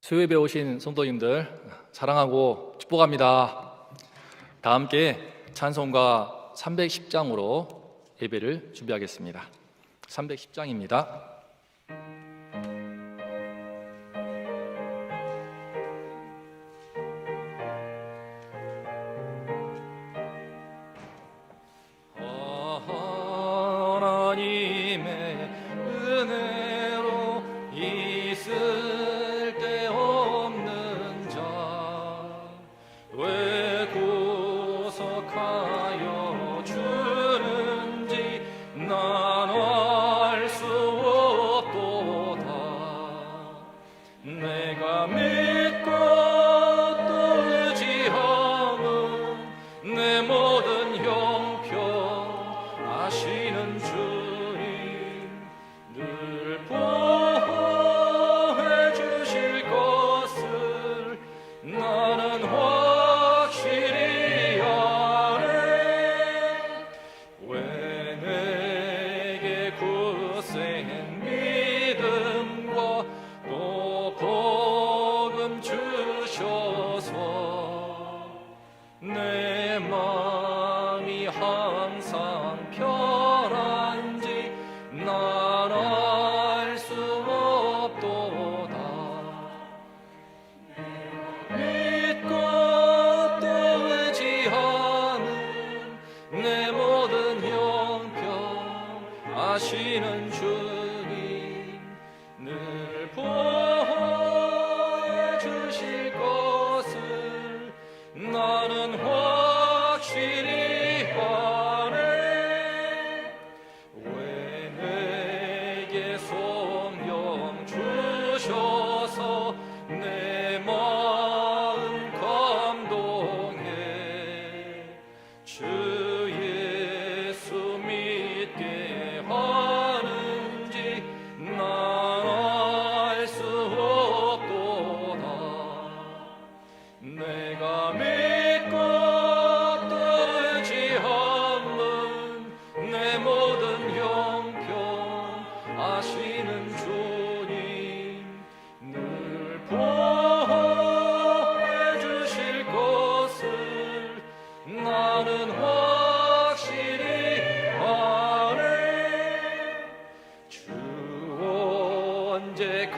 수요예배 오신 성도님들 사랑하고 축복합니다. 다 함께 찬송가 310장으로 예배를 준비하겠습니다. 310장입니다. 하나님의 은혜로 있을 때 없는 자 왜 구속하여 주는지 난 알 수 없도다. 내가 믿고 또 의지함은 내 모든 형편 아시는 주님 늘 보호해 주실 것을 나는 확실히 아네. 왜 내게 굳센 믿음과 또 복음 주셔서 내 마음이 항상 편한지 난 알 수 없도다. 믿고 또 의지하는 내 모든 형편 아시는 주님 늘 보호해 주실 것을 나는 확실히 아네. 왜 내게 성령 주셔서 내 마음 감동해 주 예수 믿게 하는지 난 알 수 없도다. 내가 믿고 또 의지함은 내 모든 형편 아시는 주님 늘 보호해 주실 것을 나는 확실히 아네. 주 언제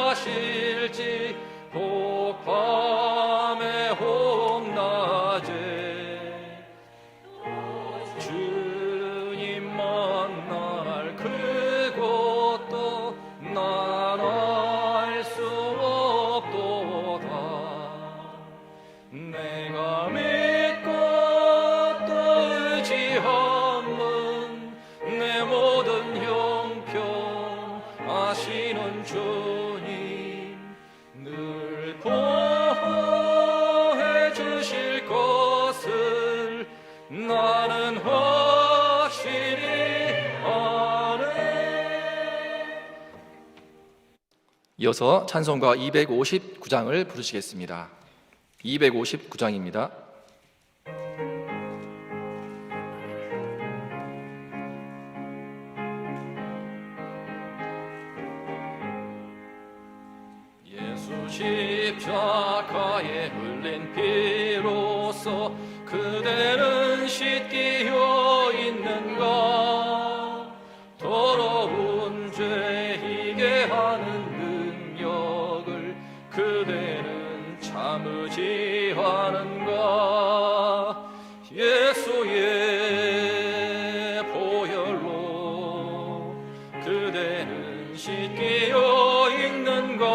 강림하실지 혹밤에 혹낮에 주님 만날 그곳도 난 알 수 없도다. 내가 믿고 또 의지함은 내 모든 형편 아시는 주님 늘 보호해 주실 것을 나는 확실히 아네. 이어서 찬송가 259장을 부르시겠습니다. 259장입니다. 예수 십자가에 흘린 피로써 그대는 씻기어 있는가. 더러운 죄이게 하는 능력을 그대는 참으지 않은가. 예수의 보혈로 그대는 씻기어 있는가.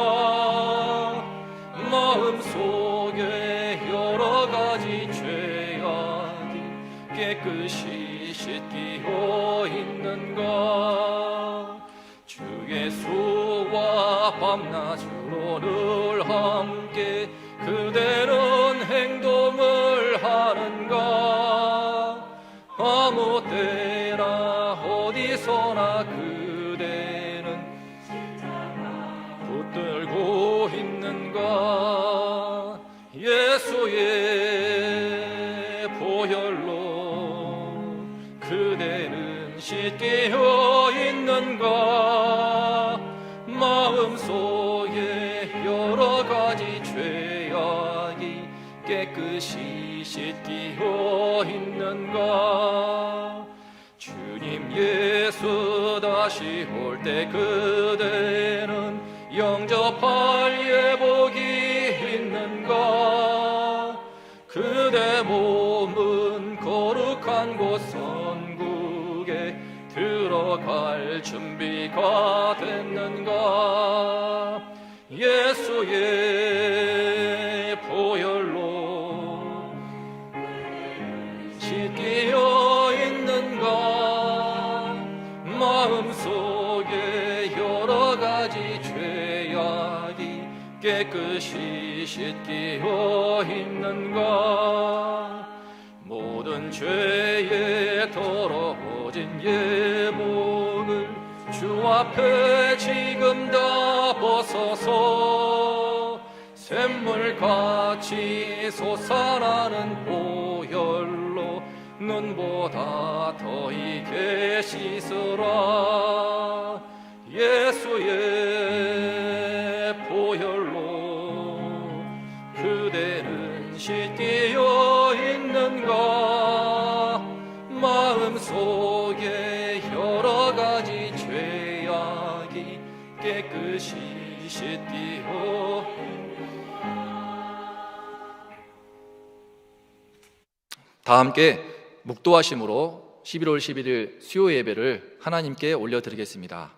마음속에 여러 가지 죄악이 깨끗이 씻기어 있는가. 주 예수와 밤낮으로 늘 함께 그대는 행동을 하는가. 아무 때나 어디서나 그대는 붙들고 있는가. 예수의 보혈로 그대는 씻기어 있는가. 마음속에 끼어 있는가. 주님 예수 다시 올 때 그대는 영접할 예복이 있는가. 그대 몸은 거룩한 곳 선국에 들어갈 준비가 됐는가. 예수의 보혈로 씻기어 있는가. 마음속에 여러 가지 죄악이 깨끗이 씻기어 있는가. 모든 죄에 더러워진 예복을 주 앞에 지금 다 벗어서 샘물같이 솟아나는 보혈로 눈보다 더 익게 씻으라. 예수의 보혈로 그대는 씻기어 있는가. 마음속에 여러 가지 죄악이 깨끗이 씻기어. 다 함께 묵도하심으로 11월 11일 수요 예배를 하나님께 올려드리겠습니다.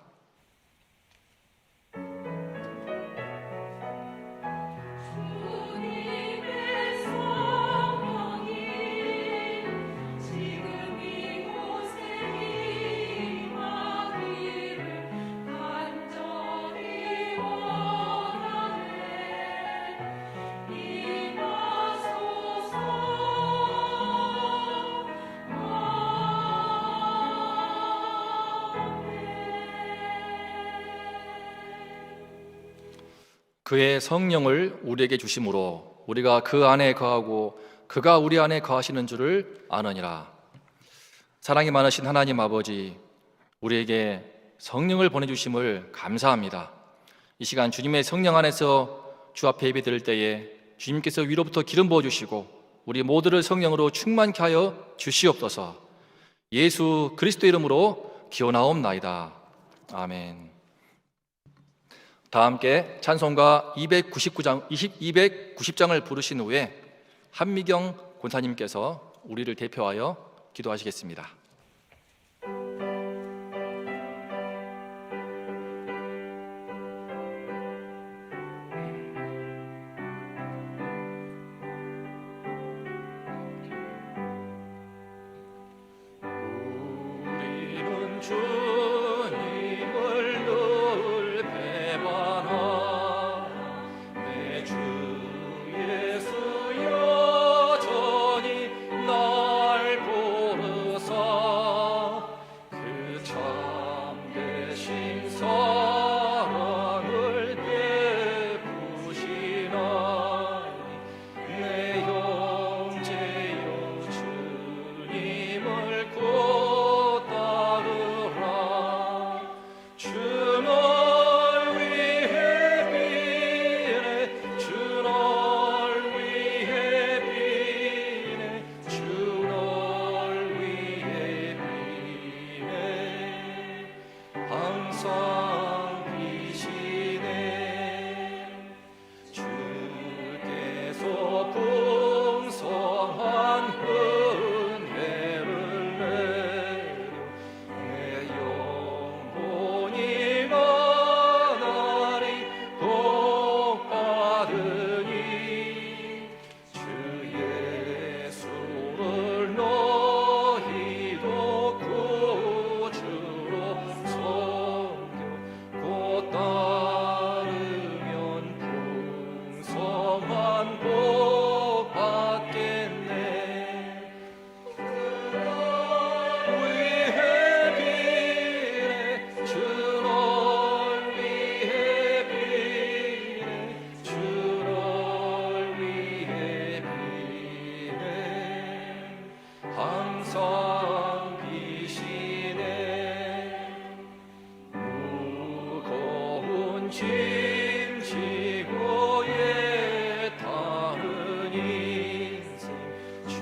그의 성령을 우리에게 주심으로 우리가 그 안에 거하고 그가 우리 안에 거하시는 줄을 아느니라. 사랑이 많으신 하나님 아버지, 우리에게 성령을 보내주심을 감사합니다. 이 시간 주님의 성령 안에서 주 앞에 예배 드릴 때에 주님께서 위로부터 기름 부어주시고 우리 모두를 성령으로 충만케 하여 주시옵소서. 예수 그리스도 이름으로 기원하옵나이다. 아멘. 다 함께 찬송가 290장을 부르신 후에 한미경 권사님께서 우리를 대표하여 기도하시겠습니다. 우리는 주님을 늘 배반하 내 주 예수 여전히 날 부르사 그 참되신 사랑을 베푸시나니 내 영제여 주님을 곧 따르라. 주 널 위해 비네 주 널 위해 비네 주 널 위해 비네 항상 비시네. 주께서 풍성한 은혜를 내려 내 영혼이 나날이 복받으니 주 예수를 너희도 구주로 섬겨 곧 따르면 풍성한 복 받겠네. 위해 비네 주 널 위해 비네 주 널 위해 비네 항상 비시네. 무거운 짐 지고 애타는 인생 주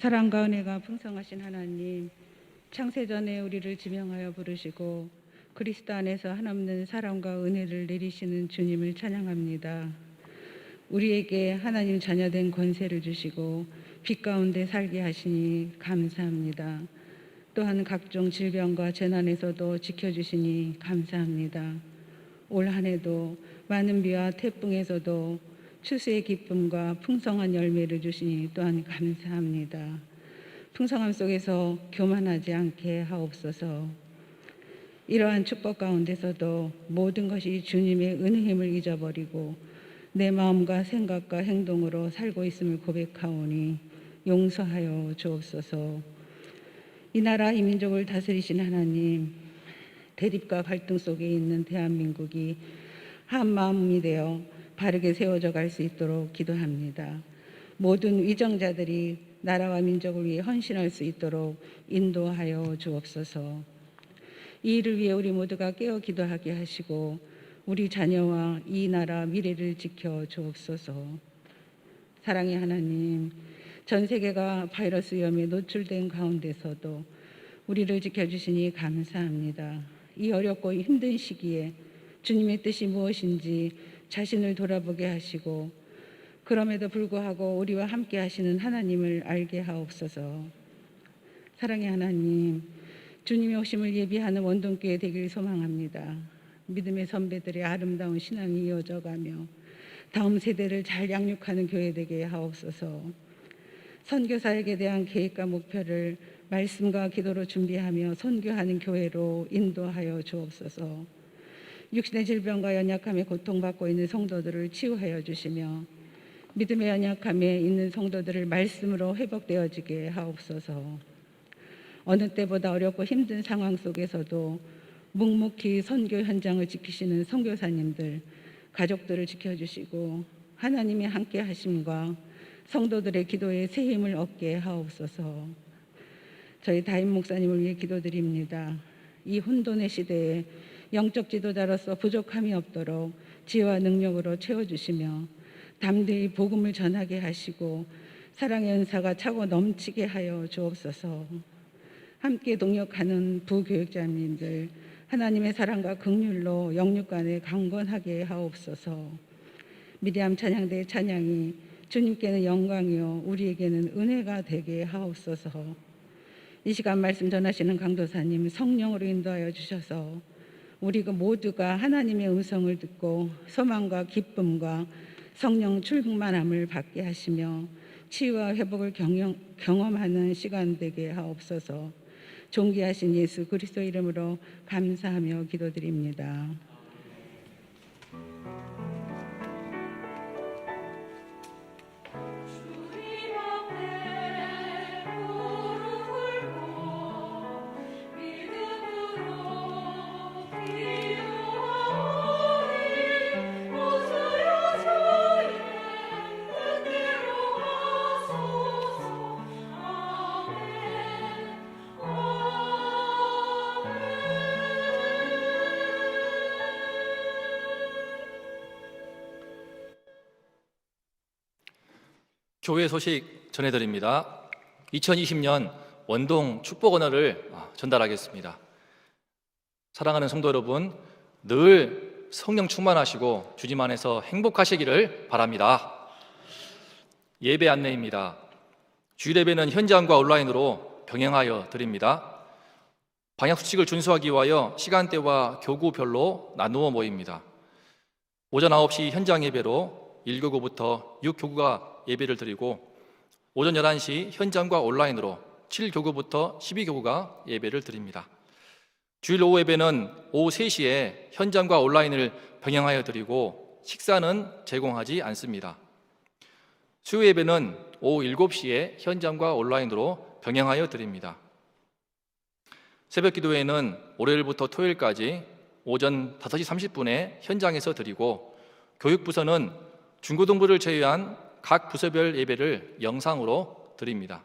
사랑과 은혜가 풍성하신 하나님, 창세전에 우리를 지명하여 부르시고 그리스도 안에서 한없는 사랑과 은혜를 내리시는 주님을 찬양합니다. 우리에게 하나님 자녀된 권세를 주시고 빛 가운데 살게 하시니 감사합니다. 또한 각종 질병과 재난에서도 지켜주시니 감사합니다. 올 한 해도 많은 비와 태풍에서도 추수의 기쁨과 풍성한 열매를 주시니 또한 감사합니다. 풍성함 속에서 교만하지 않게 하옵소서. 이러한 축복 가운데서도 모든 것이 주님의 은혜임을 잊어버리고 내 마음과 생각과 행동으로 살고 있음을 고백하오니 용서하여 주옵소서. 이 나라 이 민족을 다스리신 하나님, 대립과 갈등 속에 있는 대한민국이 한 마음이 되어 바르게 세워져 갈 수 있도록 기도합니다. 모든 위정자들이 나라와 민족을 위해 헌신할 수 있도록 인도하여 주옵소서. 이 일을 위해 우리 모두가 깨어 기도하게 하시고 우리 자녀와 이 나라 미래를 지켜 주옵소서. 사랑의 하나님, 전 세계가 바이러스 위험에 노출된 가운데서도 우리를 지켜주시니 감사합니다. 이 어렵고 힘든 시기에 주님의 뜻이 무엇인지 자신을 돌아보게 하시고 그럼에도 불구하고 우리와 함께 하시는 하나님을 알게 하옵소서. 사랑의 하나님, 주님의 오심을 예비하는 원동교회 되길 소망합니다. 믿음의 선배들의 아름다운 신앙이 이어져가며 다음 세대를 잘 양육하는 교회 되게 하옵소서. 선교사역에 대한 계획과 목표를 말씀과 기도로 준비하며 선교하는 교회로 인도하여 주옵소서. 육신의 질병과 연약함에 고통받고 있는 성도들을 치유하여 주시며 믿음의 연약함에 있는 성도들을 말씀으로 회복되어지게 하옵소서. 어느 때보다 어렵고 힘든 상황 속에서도 묵묵히 선교 현장을 지키시는 선교사님들, 가족들을 지켜주시고 하나님의 함께 하심과 성도들의 기도에 새 힘을 얻게 하옵소서. 저희 다임 목사님을 위해 기도드립니다. 이 혼돈의 시대에 영적 지도자로서 부족함이 없도록 지혜와 능력으로 채워주시며 담대히 복음을 전하게 하시고 사랑의 은사가 차고 넘치게 하여 주옵소서. 함께 동역하는 부교육자님들, 하나님의 사랑과 긍휼로 영육간에 강건하게 하옵소서. 미리암 찬양대의 찬양이 주님께는 영광이요 우리에게는 은혜가 되게 하옵소서. 이 시간 말씀 전하시는 강도사님 성령으로 인도하여 주셔서 우리 모두가 하나님의 음성을 듣고 소망과 기쁨과 성령 충만함을 받게 하시며 치유와 회복을 경험하는 시간 되게 하옵소서. 존귀하신 예수 그리스도 이름으로 감사하며 기도드립니다. 교회 소식 전해드립니다. 2020년 원동 축복 언어를 전달하겠습니다. 사랑하는 성도 여러분, 늘 성령 충만하시고 주님 안에서 행복하시기를 바랍니다. 예배 안내입니다. 주일 예배는 현장과 온라인으로 병행하여 드립니다. 방역 수칙을 준수하기 위하여 시간대와 교구별로 나누어 모입니다. 오전 9시 현장 예배로 1교구부터 6교구가 예배를 드리고 오전 11시 현장과 온라인으로 7교구부터 12교구가 예배를 드립니다. 주일 오후 예배는 오후 3시에 현장과 온라인을 병행하여 드리고 식사는 제공하지 않습니다. 수요 예배는 오후 7시에 현장과 온라인으로 병행하여 드립니다. 새벽 기도회는 월요일부터 토요일까지 오전 5시 30분에 현장에서 드리고 교육부서는 중고등부를 제외한 각 부서별 예배를 영상으로 드립니다.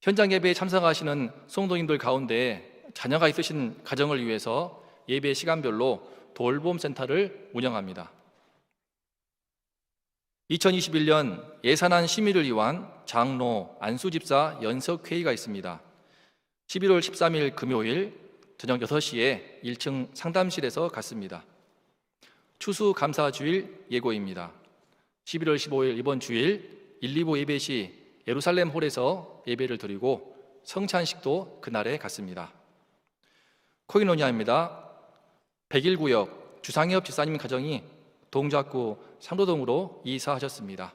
현장 예배에 참석하시는 성도님들 가운데 자녀가 있으신 가정을 위해서 예배 시간별로 돌봄센터를 운영합니다. 2021년 예산안 심의를 위한 장로, 안수집사 연석회의가 있습니다. 11월 13일 금요일 저녁 6시에 1층 상담실에서 갖습니다. 추수감사주일 예고입니다. 11월 15일 이번 주일 1, 2부 예배 시 예루살렘 홀에서 예배를 드리고 성찬식도 그날에 갖습니다. 코이노니아입니다. 백일구역 주상엽 집사님 가정이 동작구 상도동으로 이사하셨습니다.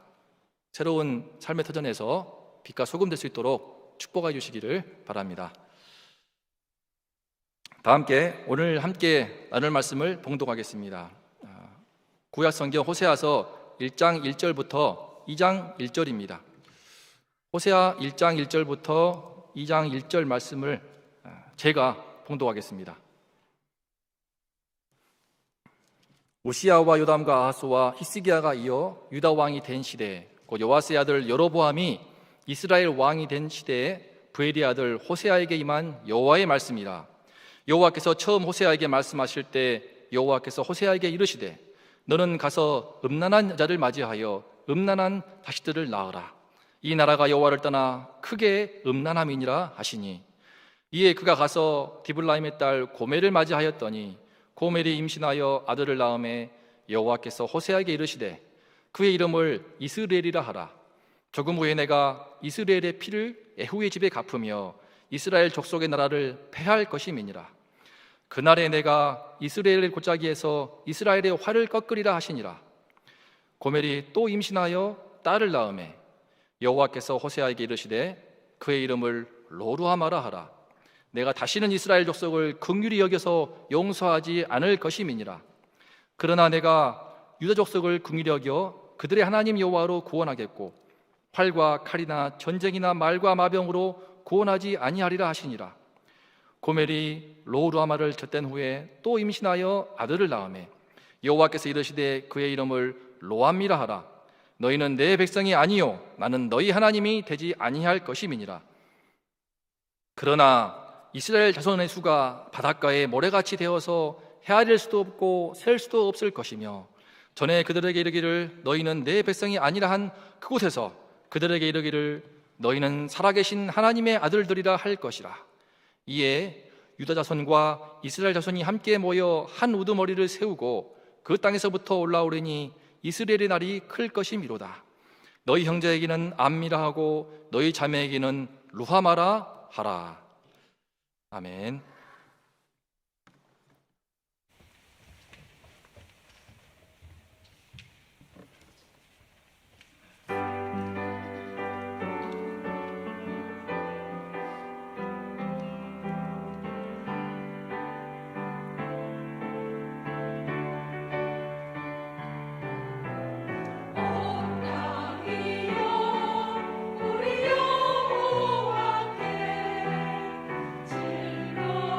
새로운 삶의 터전에서 빛과 소금 될 수 있도록 축복해 주시기를 바랍니다. 다 함께 오늘 함께 나눌 말씀을 봉독하겠습니다. 구약성경 호세아서 1장 1절부터 2장 1절입니다. 호세아 1장 1절부터 2장 1절 말씀을 제가 봉독하겠습니다. 우시야와 요담과 아하스와 히스기야가 이어 유다 왕이 된 시대, 곧 요아스의 아들 여로보암이 이스라엘 왕이 된 시대에 부엘의 아들 호세아에게 임한 여호와의 말씀이라. 여호와께서 처음 호세아에게 말씀하실 때 여호와께서 호세아에게 이르시되 너는 가서 음란한 여자를 맞이하여 음란한 자식들을 낳으라. 이 나라가 여호와를 떠나 크게 음란함이니라 하시니, 이에 그가 가서 디블라임의 딸 고멜을 맞이하였더니 고멜이 임신하여 아들을 낳음에 여호와께서 호세아에게 이르시되 그의 이름을 이스라엘이라 하라. 조금 후에 내가 이스라엘의 피를 에후의 집에 갚으며 이스라엘 족속의 나라를 패할 것임이니라. 그날에 내가 이스라엘의 골짜기에서 이스라엘의 활을 꺾으리라 하시니라. 고멜이 또 임신하여 딸을 낳음에 여호와께서 호세아에게 이르시되 그의 이름을 로루하마라 하라. 내가 다시는 이스라엘 족속을 긍휼히 여겨서 용서하지 않을 것임이니라. 그러나 내가 유다 족속을 긍휼히 여겨 그들의 하나님 여호와로 구원하겠고 활과 칼이나 전쟁이나 말과 마병으로 구원하지 아니하리라 하시니라. 고멜이 로루하마를 젖댄 후에 또 임신하여 아들을 낳음에 여호와께서 이르시되 그의 이름을 로암미라 하라. 너희는 내 백성이 아니요 나는 너희 하나님이 되지 아니할 것임이니라. 그러나 이스라엘 자손의 수가 바닷가에 모래같이 되어서 헤아릴 수도 없고 셀 수도 없을 것이며, 전에 그들에게 이르기를 너희는 내 백성이 아니라 한 그곳에서 그들에게 이르기를 너희는 살아계신 하나님의 아들들이라 할 것이라. 이에 유다 자손과 이스라엘 자손이 함께 모여 한 우두머리를 세우고 그 땅에서부터 올라오리니 이스라엘의 날이 클 것이미로다. 너희 형제에게는 암미라 하고 너희 자매에게는 루하마라 하라. 아멘. 우리 여호와께 즐거운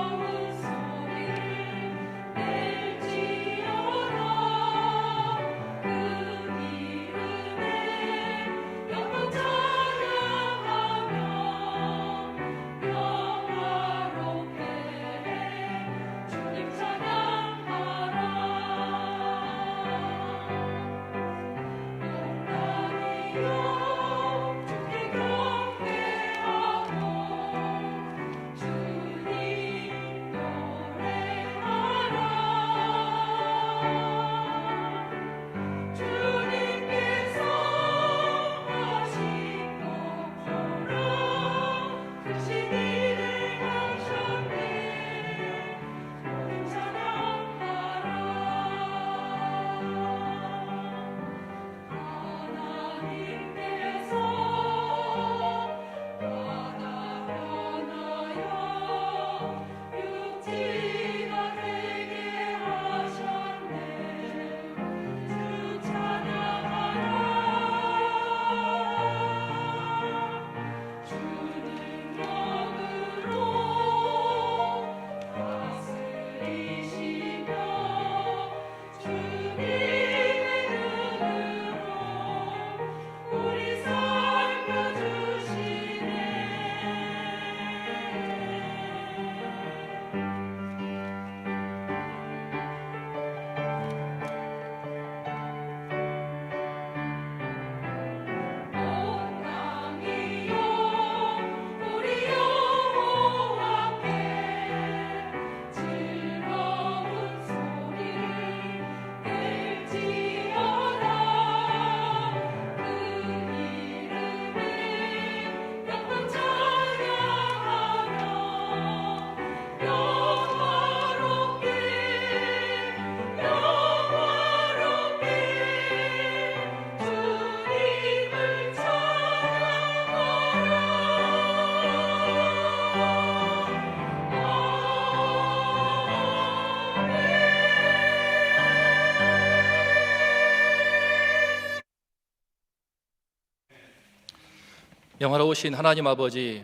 영화로우신 하나님 아버지,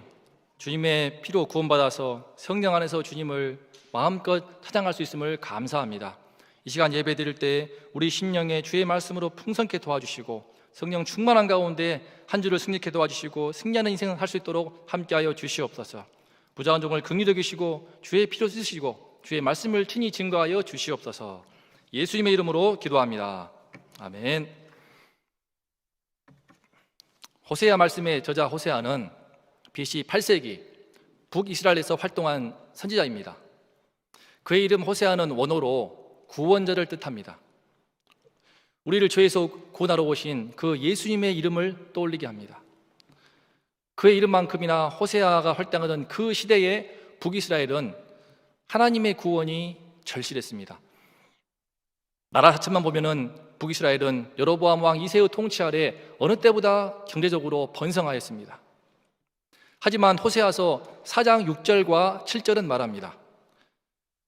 주님의 피로 구원받아서 성령 안에서 주님을 마음껏 찬양할 수 있음을 감사합니다. 이 시간 예배 드릴 때 우리 심령에 주의 말씀으로 풍성케 도와주시고 성령 충만한 가운데 한 주를 승리케 도와주시고 승리하는 인생을 할 수 있도록 함께하여 주시옵소서. 부자한 종을 긍휼히 여기시고 주의 피로 쓰시고 주의 말씀을 친히 증거하여 주시옵소서. 예수님의 이름으로 기도합니다. 아멘. 호세아 말씀의 저자 호세아는 BC 8세기 북이스라엘에서 활동한 선지자입니다. 그의 이름 호세아는 원어로 구원자를 뜻합니다. 우리를 죄에서 구원하러 오신 그 예수님의 이름을 떠올리게 합니다. 그의 이름만큼이나 호세아가 활동하던 그 시대의 북이스라엘은 하나님의 구원이 절실했습니다. 나라 자체만 보면은 북이스라엘은 여로보암 왕 2세의 통치 아래 어느 때보다 경제적으로 번성하였습니다. 하지만 호세아서 4장 6절과 7절은 말합니다.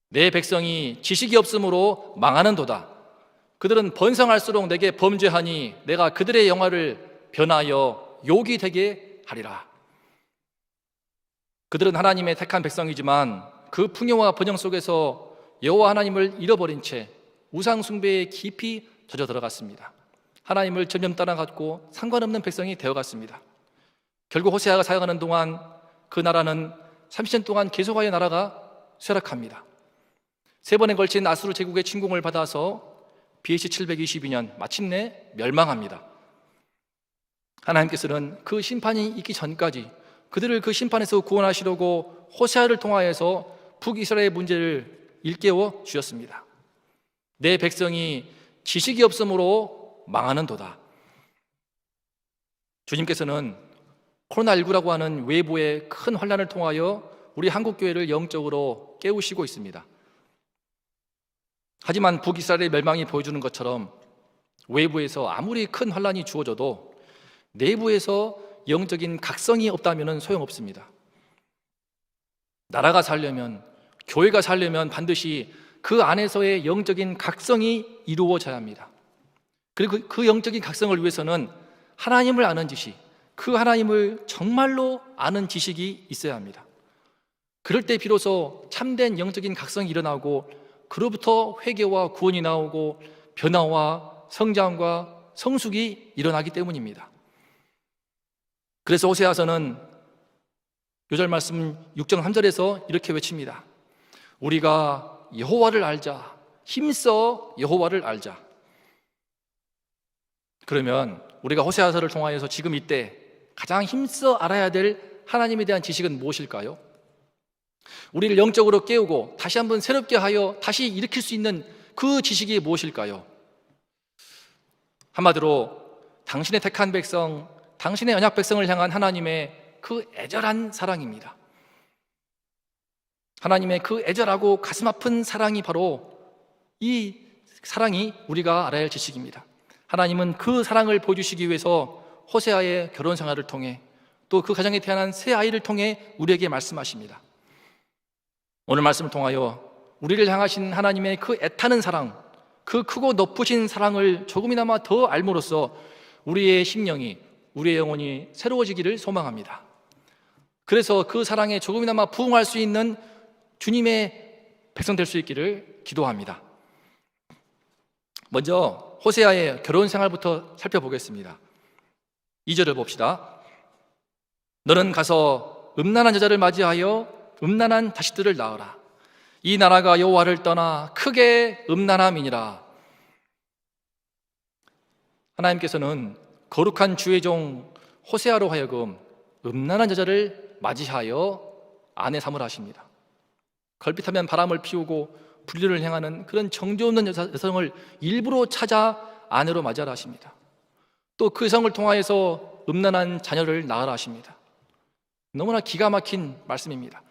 내 백성이 지식이 없으므로 망하는도다. 그들은 번성할수록 내게 범죄하니 내가 그들의 영화를 변하여 욕이 되게 하리라. 그들은 하나님의 택한 백성이지만 그 풍요와 번영 속에서 여호와 하나님을 잃어버린 채 우상 숭배에 깊이 젖어 들어갔습니다. 하나님을 점점 따라갔고 상관없는 백성이 되어갔습니다. 결국 호세아가 사역하는 동안 그 나라는 30년 동안 계속하여 나라가 쇠락합니다. 3번에 걸친 아수르 제국의 침공을 받아서 BC 722년 마침내 멸망합니다. 하나님께서는 그 심판이 있기 전까지 그들을 그 심판에서 구원하시려고 호세아를 통하여서 북이스라엘 문제를 일깨워 주셨습니다. 내 백성이 지식이 없으므로 망하는도다. 주님께서는 코로나19라고 하는 외부의 큰 환난을 통하여 우리 한국교회를 영적으로 깨우시고 있습니다. 하지만 북이스라엘의 멸망이 보여주는 것처럼 외부에서 아무리 큰 환난이 주어져도 내부에서 영적인 각성이 없다면 소용없습니다. 나라가 살려면, 교회가 살려면 반드시 그 안에서의 영적인 각성이 이루어져야 합니다. 그리고 그 영적인 각성을 위해서는 하나님을 아는 지식, 그 하나님을 정말로 아는 지식이 있어야 합니다. 그럴 때 비로소 참된 영적인 각성이 일어나고 그로부터 회개와 구원이 나오고 변화와 성장과 성숙이 일어나기 때문입니다. 그래서 호세아서는 요절 말씀 6장 3절에서 이렇게 외칩니다. 우리가 여호와를 알자. 힘써 여호와를 알자. 그러면 우리가 호세아서를 통하여서 지금 이때 가장 힘써 알아야 될 하나님에 대한 지식은 무엇일까요? 우리를 영적으로 깨우고 다시 한번 새롭게 하여 다시 일으킬 수 있는 그 지식이 무엇일까요? 한마디로 당신의 택한 백성, 당신의 언약 백성을 향한 하나님의 그 애절한 사랑입니다. 하나님의 그 애절하고 가슴 아픈 사랑이 바로 이 사랑이 우리가 알아야 할 지식입니다. 하나님은 그 사랑을 보여주시기 위해서 호세아의 결혼 생활을 통해 또 그 가정에 태어난 새 아이를 통해 우리에게 말씀하십니다. 오늘 말씀을 통하여 우리를 향하신 하나님의 그 애타는 사랑, 그 크고 높으신 사랑을 조금이나마 더 알므로써 우리의 심령이, 우리의 영혼이 새로워지기를 소망합니다. 그래서 그 사랑에 조금이나마 부응할 수 있는 주님의 백성 될 수 있기를 기도합니다. 먼저 호세아의 결혼 생활부터 살펴보겠습니다. 2절을 봅시다. 너는 가서 음란한 여자를 맞이하여 음란한 자식들을 낳으라. 이 나라가 여호와를 떠나 크게 음란함이니라. 하나님께서는 거룩한 주의 종 호세아로 하여금 음란한 여자를 맞이하여 아내 삼으라 하십니다. 걸핏하면 바람을 피우고 불륜을 행하는 그런 정죄 없는 여성을 일부러 찾아 아내로 맞이하라 하십니다. 또 그 여성을 통하여서 음란한 자녀를 낳으라 하십니다. 너무나 기가 막힌 말씀입니다.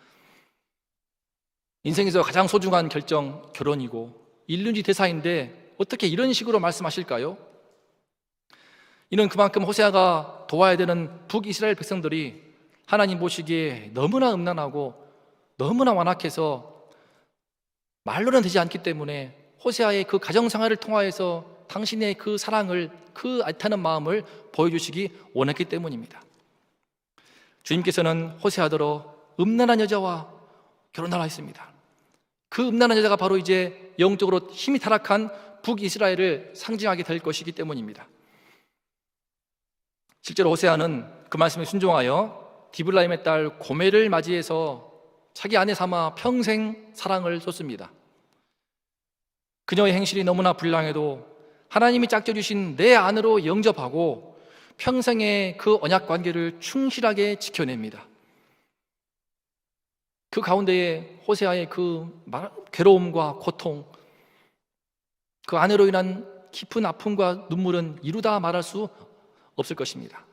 인생에서 가장 소중한 결정, 결혼이고 일륜지 대사인데 어떻게 이런 식으로 말씀하실까요? 이는 그만큼 호세아가 도와야 되는 북이스라엘 백성들이 하나님 보시기에 너무나 음란하고 너무나 완악해서 말로는 되지 않기 때문에 호세아의 그 가정생활을 통하여서 당신의 그 사랑을, 그 애타는 마음을 보여주시기 원했기 때문입니다. 주님께서는 호세아더러 음란한 여자와 결혼하라 했습니다. 그 음란한 여자가 바로 이제 영적으로 힘이 타락한 북이스라엘을 상징하게 될 것이기 때문입니다. 실제로 호세아는 그 말씀에 순종하여 디블라임의 딸 고멜을 맞이해서 자기 아내 삼아 평생 사랑을 쏟습니다. 그녀의 행실이 너무나 불량해도 하나님이 짝져주신 내 안으로 영접하고 평생의 그 언약 관계를 충실하게 지켜냅니다. 그 가운데에 호세아의 그 괴로움과 고통, 그 아내로 인한 깊은 아픔과 눈물은 이루다 말할 수 없을 것입니다.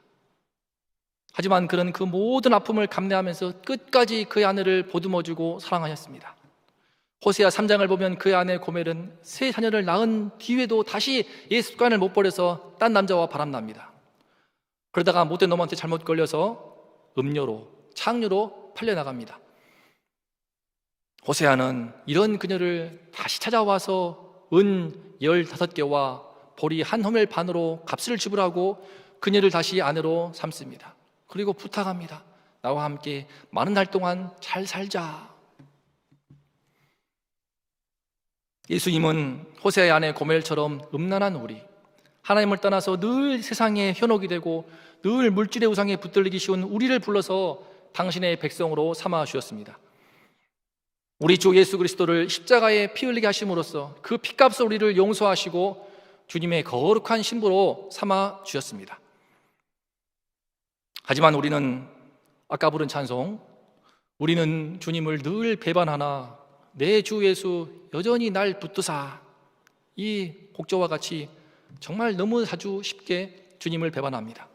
하지만 그는 그 모든 아픔을 감내하면서 끝까지 그의 아내를 보듬어주고 사랑하였습니다. 호세아 3장을 보면 그의 아내 고멜은 세 자녀를 낳은 뒤에도 다시 옛 습관을 못 버려서 딴 남자와 바람납니다. 그러다가 못된 놈한테 잘못 걸려서 음료로, 창류로 팔려나갑니다. 호세아는 이런 그녀를 다시 찾아와서 은 15개와 보리 한 호멜 반으로 값을 지불하고 그녀를 다시 아내로 삼습니다. 그리고 부탁합니다. 나와 함께 많은 날 동안 잘 살자. 예수님은 호세아의 아내 고멜처럼 음란한 우리, 하나님을 떠나서 늘 세상의 현혹이 되고 늘 물질의 우상에 붙들리기 쉬운 우리를 불러서 당신의 백성으로 삼아 주셨습니다. 우리 주 예수 그리스도를 십자가에 피 흘리게 하심으로써 그 피값을 우리를 용서하시고 주님의 거룩한 신부로 삼아 주셨습니다. 하지만 우리는 아까 부른 찬송, 우리는 주님을 늘 배반하나 내 주 예수 여전히 날 붙드사, 이 곡조와 같이 정말 너무 자주 쉽게 주님을 배반합니다.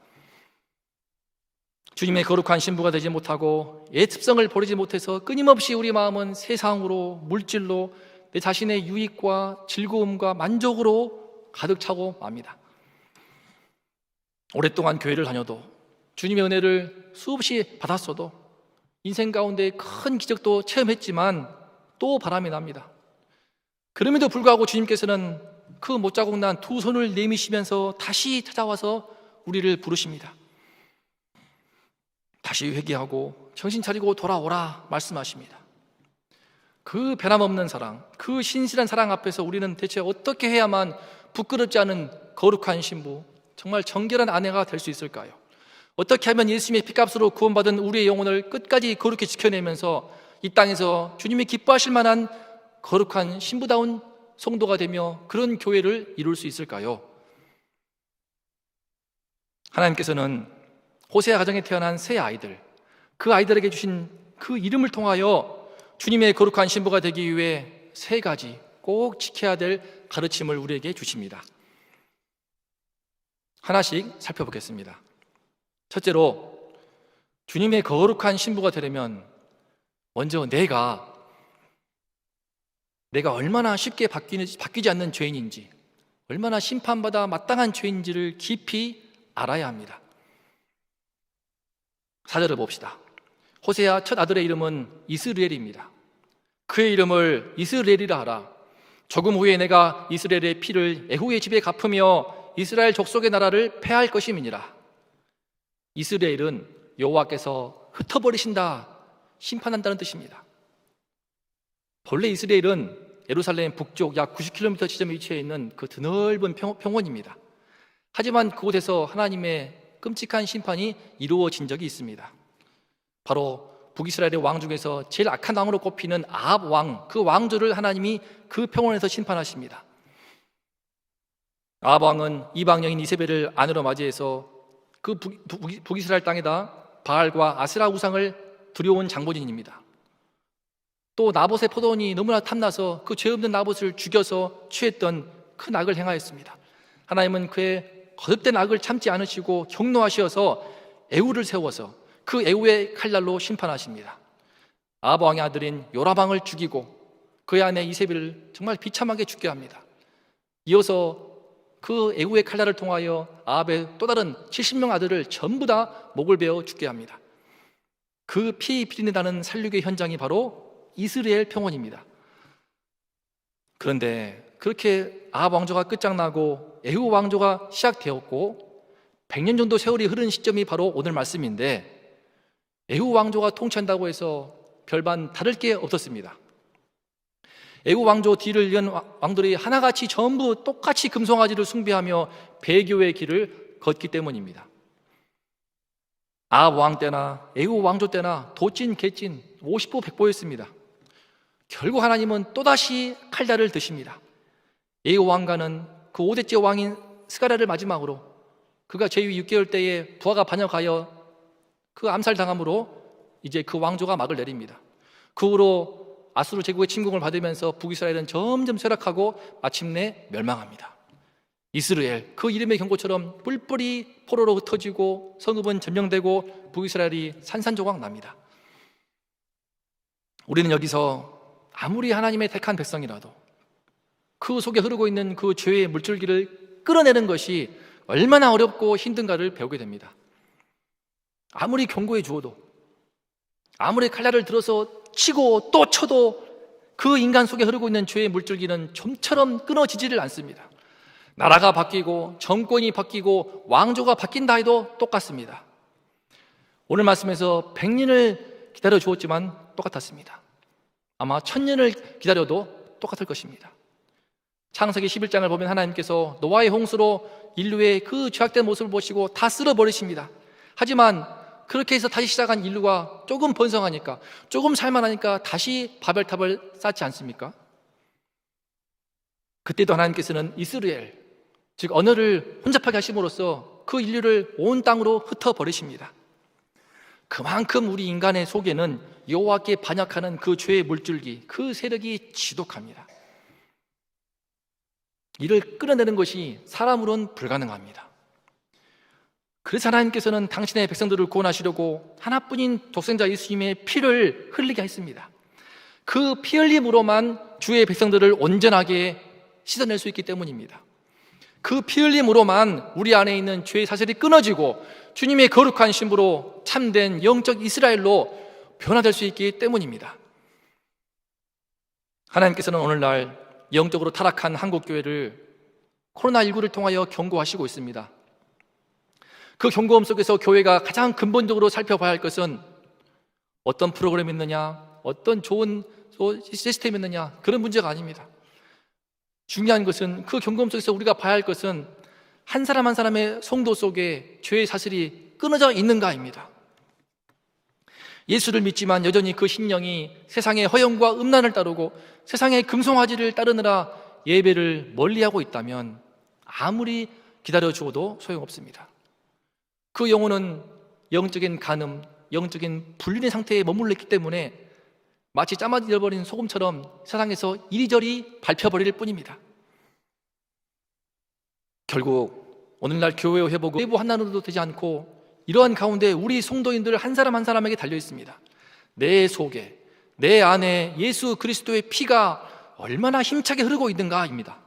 주님의 거룩한 신부가 되지 못하고 옛 습성을 버리지 못해서 끊임없이 우리 마음은 세상으로, 물질로, 내 자신의 유익과 즐거움과 만족으로 가득 차고 맙니다. 오랫동안 교회를 다녀도 주님의 은혜를 수없이 받았어도 인생 가운데 큰 기적도 체험했지만 또 바람이 납니다. 그럼에도 불구하고 주님께서는 그 못자국 난 두 손을 내미시면서 다시 찾아와서 우리를 부르십니다. 다시 회개하고 정신 차리고 돌아오라 말씀하십니다. 그 변함없는 사랑, 그 신실한 사랑 앞에서 우리는 대체 어떻게 해야만 부끄럽지 않은 거룩한 신부, 정말 정결한 아내가 될 수 있을까요? 어떻게 하면 예수님의 피값으로 구원받은 우리의 영혼을 끝까지 거룩히 지켜내면서 이 땅에서 주님이 기뻐하실 만한 거룩한 신부다운 성도가 되며 그런 교회를 이룰 수 있을까요? 하나님께서는 호세아 가정에 태어난 새 아이들, 그 아이들에게 주신 그 이름을 통하여 주님의 거룩한 신부가 되기 위해 세 가지 꼭 지켜야 될 가르침을 우리에게 주십니다. 하나씩 살펴보겠습니다. 첫째로, 주님의 거룩한 신부가 되려면 먼저 내가 얼마나 쉽게 바뀌지 않는 죄인인지, 얼마나 심판받아 마땅한 죄인지를 깊이 알아야 합니다. 4절을 봅시다. 호세아 첫 아들의 이름은 이스라엘입니다. 그의 이름을 이스라엘이라 하라. 조금 후에 내가 이스라엘의 피를 에후의 집에 갚으며 이스라엘 족속의 나라를 폐할 것임이니라. 이스라엘은 여호와께서 흩어버리신다, 심판한다는 뜻입니다. 본래 이스라엘은 예루살렘 북쪽 약 90km 지점에 위치해 있는 그 드넓은 평원입니다. 하지만 그곳에서 하나님의 끔찍한 심판이 이루어진 적이 있습니다. 바로 북이스라엘의 왕 중에서 제일 악한 왕으로 꼽히는 아합 왕, 그 왕조를 하나님이 그 평원에서 심판하십니다. 아합 왕은 이방 여인 이세벨을 아내로 맞이해서 그 북이스라엘 땅에다 바알과 아세라 우상을 들여온 장본인입니다. 또 나봇의 포도원이 너무나 탐나서 그 죄 없는 나봇을 죽여서 취했던 큰 악을 행하였습니다. 하나님은 그의 거듭된 악을 참지 않으시고 경노하시어서 에후를 세워서 그 에후의 칼날로 심판하십니다. 아합 왕의 아들인 요라방을 죽이고 그의 아내 이세벨을 정말 비참하게 죽게 합니다. 이어서 그 에후의 칼날을 통하여 아합의 또 다른 70명 아들을 전부 다 목을 베어 죽게 합니다. 그 피 비린내나는 살육의 현장이 바로 이스라엘 평원입니다. 그런데 그렇게 아합 왕조가 끝장나고 에후 왕조가 시작되었고 100년 정도 세월이 흐른 시점이 바로 오늘 말씀인데, 애굽 왕조가 통치한다고 해서 별반 다를 게 없었습니다. 애굽 왕조 뒤를 이은 왕들이 하나같이 전부 똑같이 금송아지를 숭배하며 배교의 길을 걷기 때문입니다. 아합 왕 때나 애굽 왕조 때나 도찐 개찐 50보 100보였습니다. 결국 하나님은 또다시 칼날을 드십니다. 애굽 왕가는 그 5대째 왕인 스가랴를 마지막으로 그가 재위 6개월 때에 부하가 반역하여 그 암살당함으로 이제 그 왕조가 막을 내립니다. 그 후로 아수르 제국의 침공을 받으면서 북이스라엘은 점점 쇠락하고 마침내 멸망합니다. 이스라엘, 그 이름의 경고처럼 뿔뿔이 포로로 흩어지고 성읍은 점령되고 북이스라엘이 산산조각 납니다. 우리는 여기서 아무리 하나님의 택한 백성이라도 그 속에 흐르고 있는 그 죄의 물줄기를 끌어내는 것이 얼마나 어렵고 힘든가를 배우게 됩니다. 아무리 경고해 주어도, 아무리 칼날을 들어서 치고 또 쳐도 그 인간 속에 흐르고 있는 죄의 물줄기는 좀처럼 끊어지지를 않습니다. 나라가 바뀌고 정권이 바뀌고 왕조가 바뀐다 해도 똑같습니다. 오늘 말씀에서 100년을 기다려 주었지만 똑같았습니다. 아마 1000년을 기다려도 똑같을 것입니다. 창세기 11장을 보면 하나님께서 노아의 홍수로 인류의 그 죄악된 모습을 보시고 다 쓸어버리십니다. 하지만 그렇게 해서 다시 시작한 인류가 조금 번성하니까, 조금 살만하니까 다시 바벨탑을 쌓지 않습니까? 그때도 하나님께서는 이스라엘, 즉 언어를 혼잡하게 하심으로써 그 인류를 온 땅으로 흩어버리십니다. 그만큼 우리 인간의 속에는 여호와께 반역하는 그 죄의 물줄기, 그 세력이 지독합니다. 이를 끌어내는 것이 사람으로는 불가능합니다. 그래서 하나님께서는 당신의 백성들을 구원하시려고 하나뿐인 독생자 예수님의 피를 흘리게 했습니다. 그 피 흘림으로만 주의 백성들을 온전하게 씻어낼 수 있기 때문입니다. 그 피 흘림으로만 우리 안에 있는 죄의 사슬이 끊어지고 주님의 거룩한 신부로 참된 영적 이스라엘로 변화될 수 있기 때문입니다. 하나님께서는 오늘날 영적으로 타락한 한국교회를 코로나19를 통하여 경고하시고 있습니다. 그 경고음 속에서 교회가 가장 근본적으로 살펴봐야 할 것은 어떤 프로그램이 있느냐, 어떤 좋은 시스템이 있느냐, 그런 문제가 아닙니다. 중요한 것은 그 경고음 속에서 우리가 봐야 할 것은 한 사람 한 사람의 성도 속에 죄의 사슬이 끊어져 있는가입니다. 예수를 믿지만 여전히 그 심령이 세상의 허영과 음란을 따르고 세상의 금송아지를 따르느라 예배를 멀리하고 있다면 아무리 기다려주어도 소용없습니다. 그 영혼은 영적인 간음, 영적인 불륜의 상태에 머물러 있기 때문에 마치 짜맞아 잃어버린 소금처럼 세상에서 이리저리 밟혀버릴 뿐입니다. 결국 오늘날 교회의 회복은 외부 하나로도 되지 않고 이러한 가운데 우리 성도인들 한 사람 한 사람에게 달려 있습니다. 내 속에, 내 안에 예수 그리스도의 피가 얼마나 힘차게 흐르고 있는가입니다.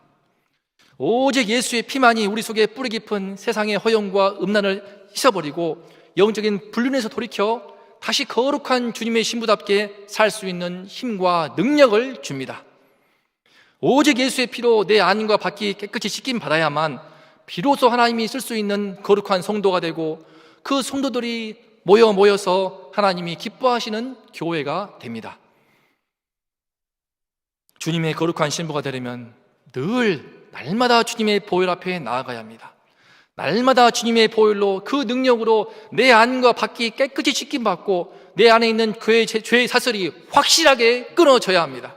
오직 예수의 피만이 우리 속에 뿌리 깊은 세상의 허영과 음란을 씻어버리고 영적인 불륜에서 돌이켜 다시 거룩한 주님의 신부답게 살 수 있는 힘과 능력을 줍니다. 오직 예수의 피로 내 안과 밖이 깨끗이 씻김 받아야만 비로소 하나님이 쓸 수 있는 거룩한 성도가 되고 그 성도들이 모여서 하나님이 기뻐하시는 교회가 됩니다. 주님의 거룩한 신부가 되려면 늘 날마다 주님의 보혈 앞에 나아가야 합니다. 날마다 주님의 보혈로 그 능력으로 내 안과 밖이 깨끗이 씻김받고 내 안에 있는 죄의 사슬이 확실하게 끊어져야 합니다.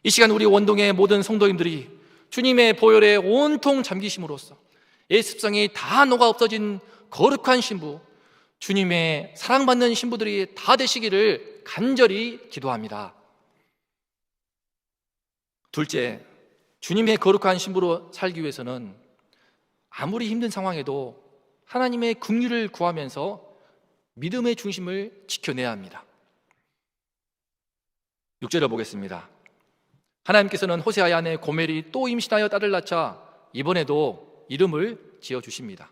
이 시간 우리 원동의 모든 성도님들이 주님의 보혈에 온통 잠기심으로써 예습성이 다 녹아 없어진 거룩한 신부, 주님의 사랑받는 신부들이 다 되시기를 간절히 기도합니다. 둘째, 주님의 거룩한 신부로 살기 위해서는 아무리 힘든 상황에도 하나님의 긍휼을 구하면서 믿음의 중심을 지켜내야 합니다. 6절을 보겠습니다. 하나님께서는 호세아의 아내 고멜이 또 임신하여 딸을 낳자 이번에도 이름을 지어주십니다.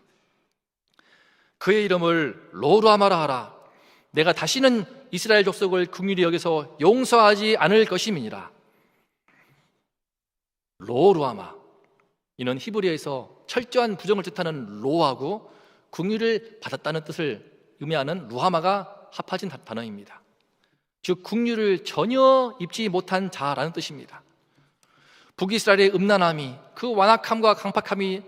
그의 이름을 로루아마라 하라. 내가 다시는 이스라엘 족속을 긍휼히 여겨서 용서하지 않을 것임이니라. 로루아마, 이는 히브리어에서 철저한 부정을 뜻하는 로하고 긍휼을 받았다는 뜻을 의미하는 루하마가 합해진 단어입니다. 즉 국류를 전혀 입지 못한 자라는 뜻입니다. 북이스라엘의 음란함이, 그 완악함과 강팍함이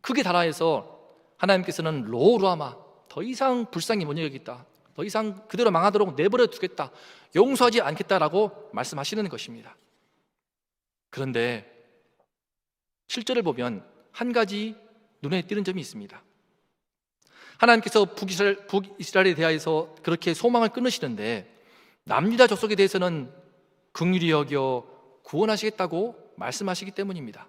극에 달하여서 하나님께서는 로루아마, 더 이상 불쌍히 못 여기겠다, 더 이상 그대로 망하도록 내버려 두겠다, 용서하지 않겠다라고 말씀하시는 것입니다. 그런데 실제를 보면 한 가지 눈에 띄는 점이 있습니다. 하나님께서 북이스라엘에 대하여서 그렇게 소망을 끊으시는데 남유다 족속에 대해서는 긍휼히 여겨 구원하시겠다고 말씀하시기 때문입니다.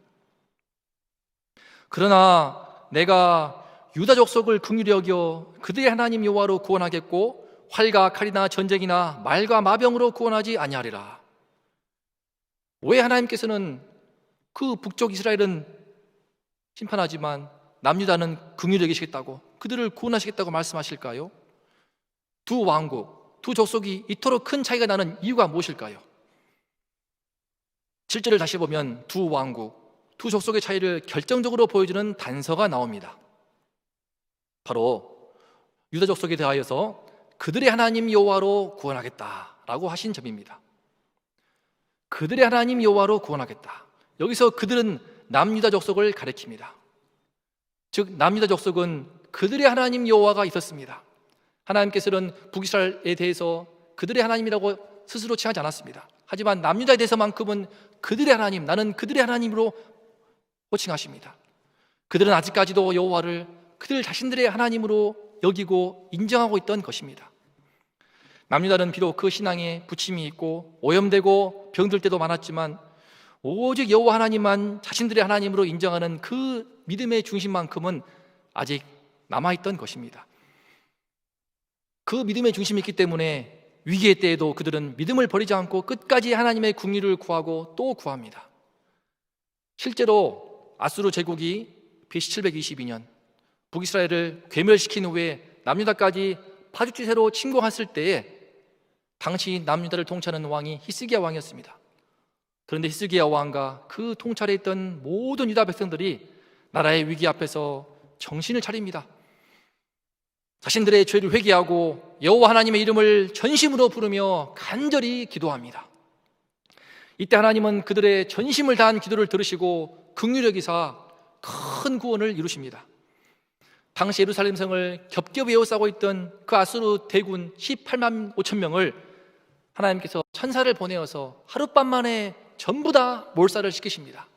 그러나 내가 유다 족속을 긍휼히 여겨 그들의 하나님 여호와로 구원하겠고 활과 칼이나 전쟁이나 말과 마병으로 구원하지 아니하리라. 왜 하나님께서는 그 북쪽 이스라엘은 심판하지만 남유다는 긍휼히 여기시겠다고, 그들을 구원하시겠다고 말씀하실까요? 두 왕국, 두 족속이 이토록 큰 차이가 나는 이유가 무엇일까요? 7절을 다시 보면 두 왕국, 두 족속의 차이를 결정적으로 보여주는 단서가 나옵니다. 바로 유다 족속에 대하여서 그들의 하나님 여호와로 구원하겠다라고 하신 점입니다. 그들의 하나님 여호와로 구원하겠다. 여기서 그들은 남유다 족속을 가리킵니다. 즉 남유다 족속은 그들의 하나님 여호와가 있었습니다. 하나님께서는 북이스라엘에 대해서 그들의 하나님이라고 스스로 칭하지 않았습니다. 하지만 남유다에 대해서만큼은 그들의 하나님, 나는 그들의 하나님으로 호칭하십니다. 그들은 아직까지도 여호와를 그들 자신들의 하나님으로 여기고 인정하고 있던 것입니다. 남유다는 비록 그 신앙에 부침이 있고 오염되고 병들 때도 많았지만 오직 여호와 하나님만 자신들의 하나님으로 인정하는 그 믿음의 중심만큼은 아직 남아있던 것입니다. 그 믿음의 중심이 있기 때문에 위기의 때에도 그들은 믿음을 버리지 않고 끝까지 하나님의 긍휼을 구하고 또 구합니다. 실제로 아수르 제국이 BC 722년 북이스라엘을 괴멸시킨 후에 남유다까지 파주지세로 침공했을 때에 당시 남유다를 통치하는 왕이 히스기야 왕이었습니다. 그런데 히스기야 왕과 그 통찰에 있던 모든 유다 백성들이 나라의 위기 앞에서 정신을 차립니다. 자신들의 죄를 회개하고 여호와 하나님의 이름을 전심으로 부르며 간절히 기도합니다. 이때 하나님은 그들의 전심을 다한 기도를 들으시고 긍휼히 여기사 큰 구원을 이루십니다. 당시 예루살렘 성을 겹겹이 에워싸고 있던 그 아수르 대군 18만 5천 명을 하나님께서 천사를 보내어서 하룻밤 만에 전부 다 몰살을 시키십니다.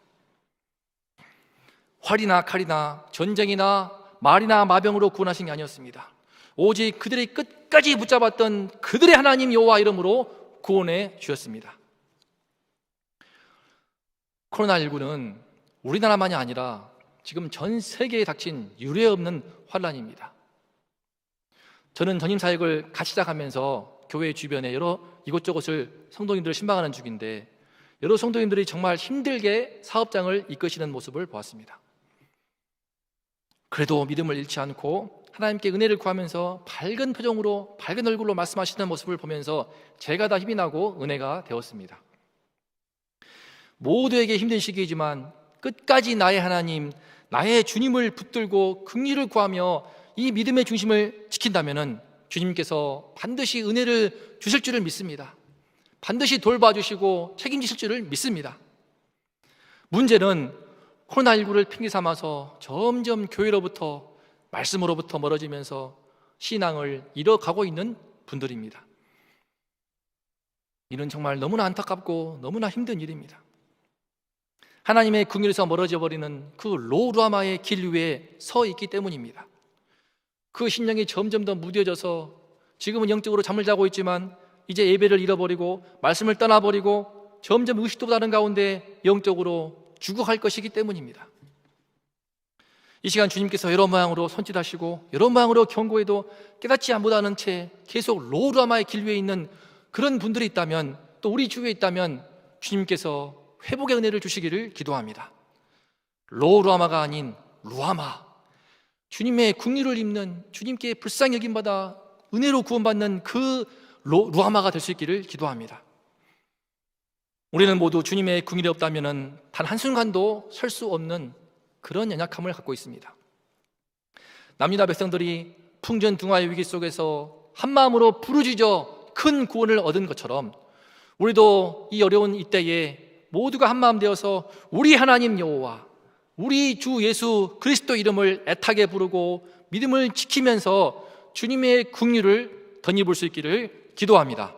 활이나 칼이나 전쟁이나 말이나 마병으로 구원하신 게 아니었습니다. 오직 그들이 끝까지 붙잡았던 그들의 하나님 여호와 이름으로 구원해 주셨습니다. 코로나19는 우리나라만이 아니라 지금 전 세계에 닥친 유례없는 환란입니다. 저는 전임 사역을 같이 시작하면서 교회 주변에 여러 이곳저곳을 성도님들을 신방하는 중인데 여러 성도님들이 정말 힘들게 사업장을 이끄시는 모습을 보았습니다. 그래도 믿음을 잃지 않고 하나님께 은혜를 구하면서 밝은 표정으로, 밝은 얼굴로 말씀하시는 모습을 보면서 제가 다 힘이 나고 은혜가 되었습니다. 모두에게 힘든 시기이지만 끝까지 나의 하나님, 나의 주님을 붙들고 긍휼을 구하며 이 믿음의 중심을 지킨다면 주님께서 반드시 은혜를 주실 줄을 믿습니다. 반드시 돌봐주시고 책임지실 줄을 믿습니다. 문제는 코로나19를 핑계 삼아서 점점 교회로부터, 말씀으로부터 멀어지면서 신앙을 잃어가고 있는 분들입니다. 이는 정말 너무나 안타깝고 너무나 힘든 일입니다. 하나님의 긍휼에서 멀어져 버리는 그 로루아마의 길 위에 서 있기 때문입니다. 그 신령이 점점 더 무뎌져서 지금은 영적으로 잠을 자고 있지만 이제 예배를 잃어버리고 말씀을 떠나버리고 점점 의식도 다른 가운데 영적으로 죽어갈 것이기 때문입니다. 이 시간 주님께서 여러 모양으로 손짓하시고 여러 모양으로 경고해도 깨닫지 못하는 채 계속 로루아마의 길 위에 있는 그런 분들이 있다면, 또 우리 주위에 있다면 주님께서 회복의 은혜를 주시기를 기도합니다. 로루아마가 아닌 루아마, 주님의 긍휼을 입는, 주님께 불쌍히 여김받아 은혜로 구원받는 그 루아마가 될 수 있기를 기도합니다. 우리는 모두 주님의 긍휼이 없다면 단 한순간도 설 수 없는 그런 연약함을 갖고 있습니다. 남유다 백성들이 풍전등화의 위기 속에서 한마음으로 부르짖어 큰 구원을 얻은 것처럼 우리도 이 어려운 이때에 모두가 한마음 되어서 우리 하나님 여호와, 우리 주 예수 그리스도 이름을 애타게 부르고 믿음을 지키면서 주님의 긍휼을 덧입을 수 있기를 기도합니다.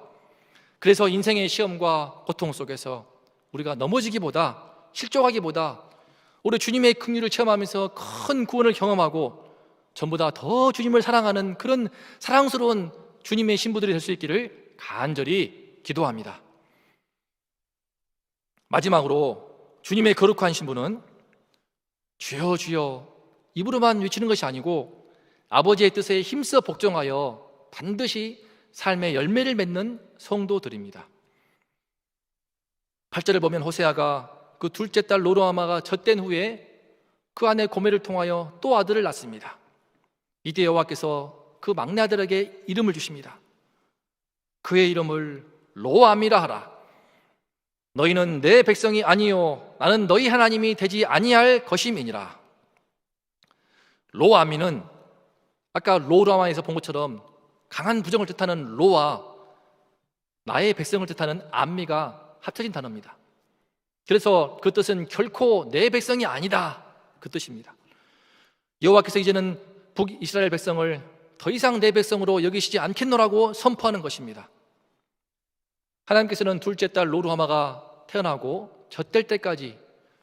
그래서 인생의 시험과 고통 속에서 우리가 넘어지기보다, 실족하기보다 우리 주님의 긍휼을 체험하면서 큰 구원을 경험하고 전보다 더 주님을 사랑하는 그런 사랑스러운 주님의 신부들이 될 수 있기를 간절히 기도합니다. 마지막으로 주님의 거룩한 신부는 주여 주여 입으로만 외치는 것이 아니고 아버지의 뜻에 힘써 복종하여 반드시 삶의 열매를 맺는 성도들입니다. 8절을 보면 호세아가 그 둘째 딸 로루아마가 젖된 후에 그 아내 고멜을 통하여 또 아들을 낳습니다. 이때 여호와께서 그 막내 아들에게 이름을 주십니다. 그의 이름을 로암이라 하라. 너희는 내 백성이 아니요 나는 너희 하나님이 되지 아니할 것임이니라. 로암이는 아까 로루아마에서 본 것처럼 강한 부정을 뜻하는 로와 나의 백성을 뜻하는 암미가 합쳐진 단어입니다. 그래서 그 뜻은 결코 내 백성이 아니다, 그 뜻입니다. 여호와께서 이제는 북이스라엘 백성을 더 이상 내 백성으로 여기시지 않겠노라고 선포하는 것입니다. 하나님께서는 둘째 딸 로루하마가 태어나고 젖될 때까지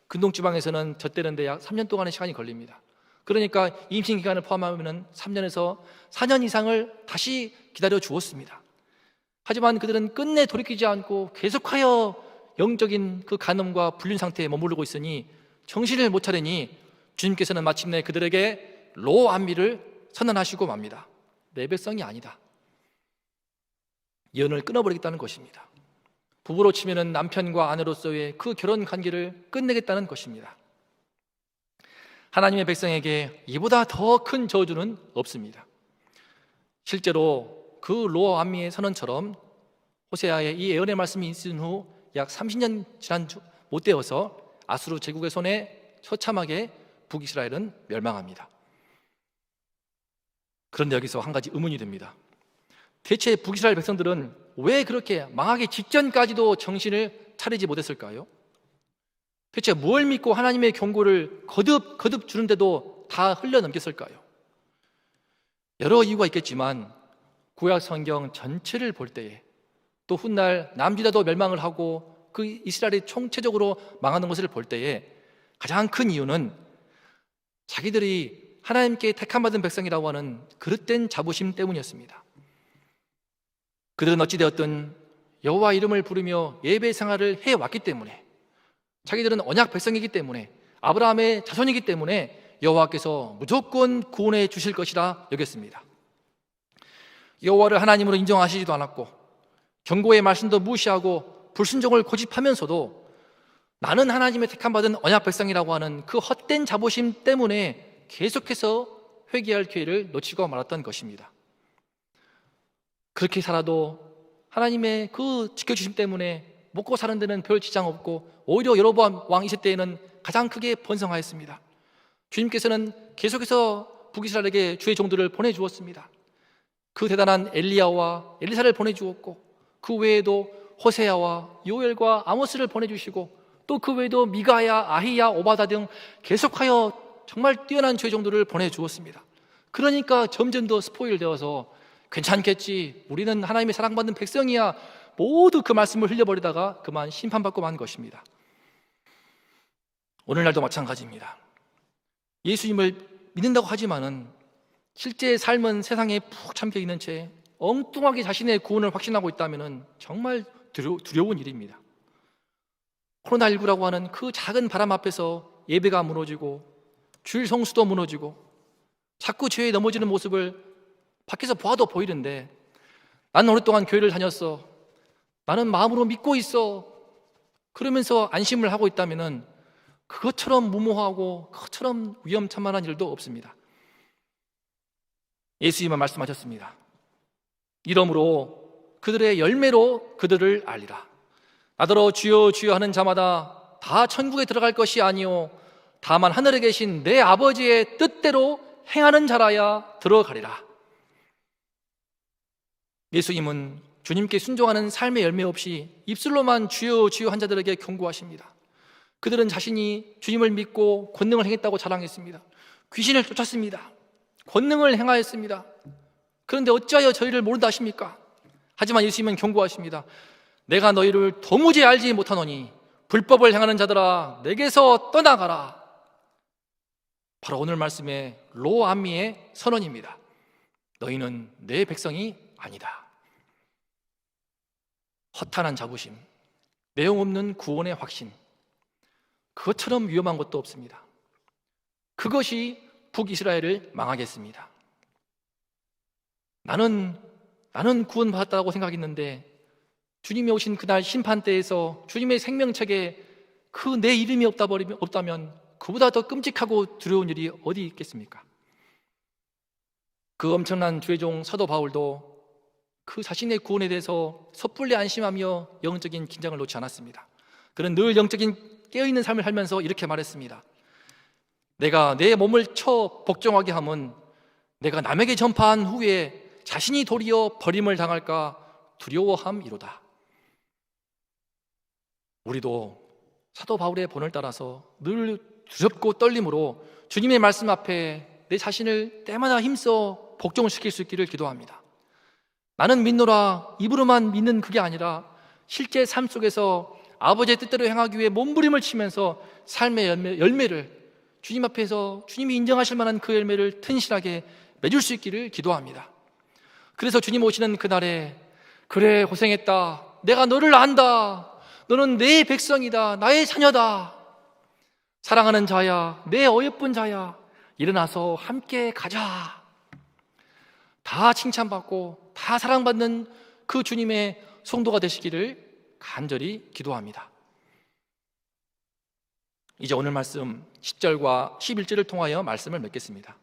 근동지방에서는 젖되는데 약 3년 동안의 시간이 걸립니다. 그러니까 임신 기간을 포함하면 3년에서 4년 이상을 다시 기다려 주었습니다. 하지만 그들은 끝내 돌이키지 않고 계속하여 영적인 그 간음과 불륜 상태에 머무르고 있으니 정신을 못 차리니 주님께서는 마침내 그들에게 로암미를 선언하시고 맙니다. 내 백성이 아니다. 연을 끊어버리겠다는 것입니다. 부부로 치면 남편과 아내로서의 그 결혼 관계를 끝내겠다는 것입니다. 하나님의 백성에게 이보다 더 큰 저주는 없습니다. 실제로 그 로암미의 선언처럼 호세아의 이 예언의 말씀이 있은 후 약 30년 지난 못 되어서 아수르 제국의 손에 처참하게 북이스라엘은 멸망합니다. 그런데 여기서 한 가지 의문이 듭니다. 대체 북이스라엘 백성들은 왜 그렇게 망하기 직전까지도 정신을 차리지 못했을까요? 대체 뭘 믿고 하나님의 경고를 거듭 주는데도 다 흘려넘겼을까요? 여러 이유가 있겠지만 구약 성경 전체를 볼 때에 또 훗날 남유다도 멸망을 하고 그 이스라엘이 총체적으로 망하는 것을 볼 때에 가장 큰 이유는 자기들이 하나님께 택함받은 백성이라고 하는 그릇된 자부심 때문이었습니다. 그들은 어찌되었든 여호와 이름을 부르며 예배 생활을 해왔기 때문에, 자기들은 언약 백성이기 때문에, 아브라함의 자손이기 때문에 여호와께서 무조건 구원해 주실 것이라 여겼습니다. 여호와를 하나님으로 인정하시지도 않았고 경고의 말씀도 무시하고 불순종을 고집하면서도 나는 하나님의 택함받은 언약 백성이라고 하는 그 헛된 자부심 때문에 계속해서 회개할 기회를 놓치고 말았던 것입니다. 그렇게 살아도 하나님의 그 지켜주심 때문에 먹고 사는 데는 별 지장 없고 오히려 여로보암 왕 있을 때에는 가장 크게 번성하였습니다. 주님께서는 계속해서 북이스라엘에게 주의 종들을 보내주었습니다. 그 대단한 엘리야와 엘리사를 보내주었고 그 외에도 호세야와 요엘과 아모스를 보내주시고 또 그 외에도 미가야, 아히야, 오바다 등 계속하여 정말 뛰어난 주의 종들을 보내주었습니다. 그러니까 점점 더 스포일되어서 괜찮겠지, 우리는 하나님의 사랑받는 백성이야, 모두 그 말씀을 흘려버리다가 그만 심판받고 만 것입니다. 오늘날도 마찬가지입니다. 예수님을 믿는다고 하지만은 실제 삶은 세상에 푹 잠겨 있는 채 엉뚱하게 자신의 구원을 확신하고 있다면 정말 두려운 일입니다. 코로나19라고 하는 그 작은 바람 앞에서 예배가 무너지고 주일 성수도 무너지고 자꾸 죄에 넘어지는 모습을 밖에서 보아도 보이는데, 나는 오랫동안 교회를 다녔어, 나는 마음으로 믿고 있어, 그러면서 안심을 하고 있다면 그것처럼 무모하고 그것처럼 위험천만한 일도 없습니다. 예수님은 말씀하셨습니다. 이러므로 그들의 열매로 그들을 알리라. 나더러 주여 주여 하는 자마다 다 천국에 들어갈 것이 아니요 다만 하늘에 계신 내 아버지의 뜻대로 행하는 자라야 들어가리라. 예수님은 주님께 순종하는 삶의 열매 없이 입술로만 주여 주여 한 자들에게 경고하십니다. 그들은 자신이 주님을 믿고 권능을 행했다고 자랑했습니다. 귀신을 쫓았습니다. 권능을 행하였습니다. 그런데 어찌하여 저희를 모른다 하십니까? 하지만 예수님은 경고하십니다. 내가 너희를 도무지 알지 못하노니 불법을 행하는 자들아 내게서 떠나가라. 바로 오늘 말씀의 로암미의 선언입니다. 너희는 내 백성이 아니다. 허탄한 자부심, 내용 없는 구원의 확신, 그것처럼 위험한 것도 없습니다. 그것이 북이스라엘을 망하겠습니다. 나는 구원받았다고 생각했는데 주님이 오신 그날 심판대에서 주님의 생명책에 그 내 이름이 없다면 그보다 더 끔찍하고 두려운 일이 어디 있겠습니까? 그 엄청난 주의종 사도 바울도 그 자신의 구원에 대해서 섣불리 안심하며 영적인 긴장을 놓지 않았습니다. 그는 늘 영적인 깨어있는 삶을 살면서 이렇게 말했습니다. 내가 내 몸을 쳐 복종하게 함은 내가 남에게 전파한 후에 자신이 도리어 버림을 당할까 두려워함이로다. 우리도 사도 바울의 본을 따라서 늘 두렵고 떨림으로 주님의 말씀 앞에 내 자신을 때마다 힘써 복종시킬 수 있기를 기도합니다. 나는 믿노라 입으로만 믿는 그게 아니라 실제 삶 속에서 아버지의 뜻대로 행하기 위해 몸부림을 치면서 삶의 열매를 주님 앞에서 주님이 인정하실 만한 그 열매를 튼실하게 맺을 수 있기를 기도합니다. 그래서 주님 오시는 그날에 그래 고생했다, 내가 너를 안다, 너는 내 백성이다, 나의 자녀다, 사랑하는 자야, 내 어여쁜 자야, 일어나서 함께 가자. 다 칭찬받고 다 사랑받는 그 주님의 성도가 되시기를 간절히 기도합니다. 이제 오늘 말씀 10절과 11절을 통하여 말씀을 맺겠습니다.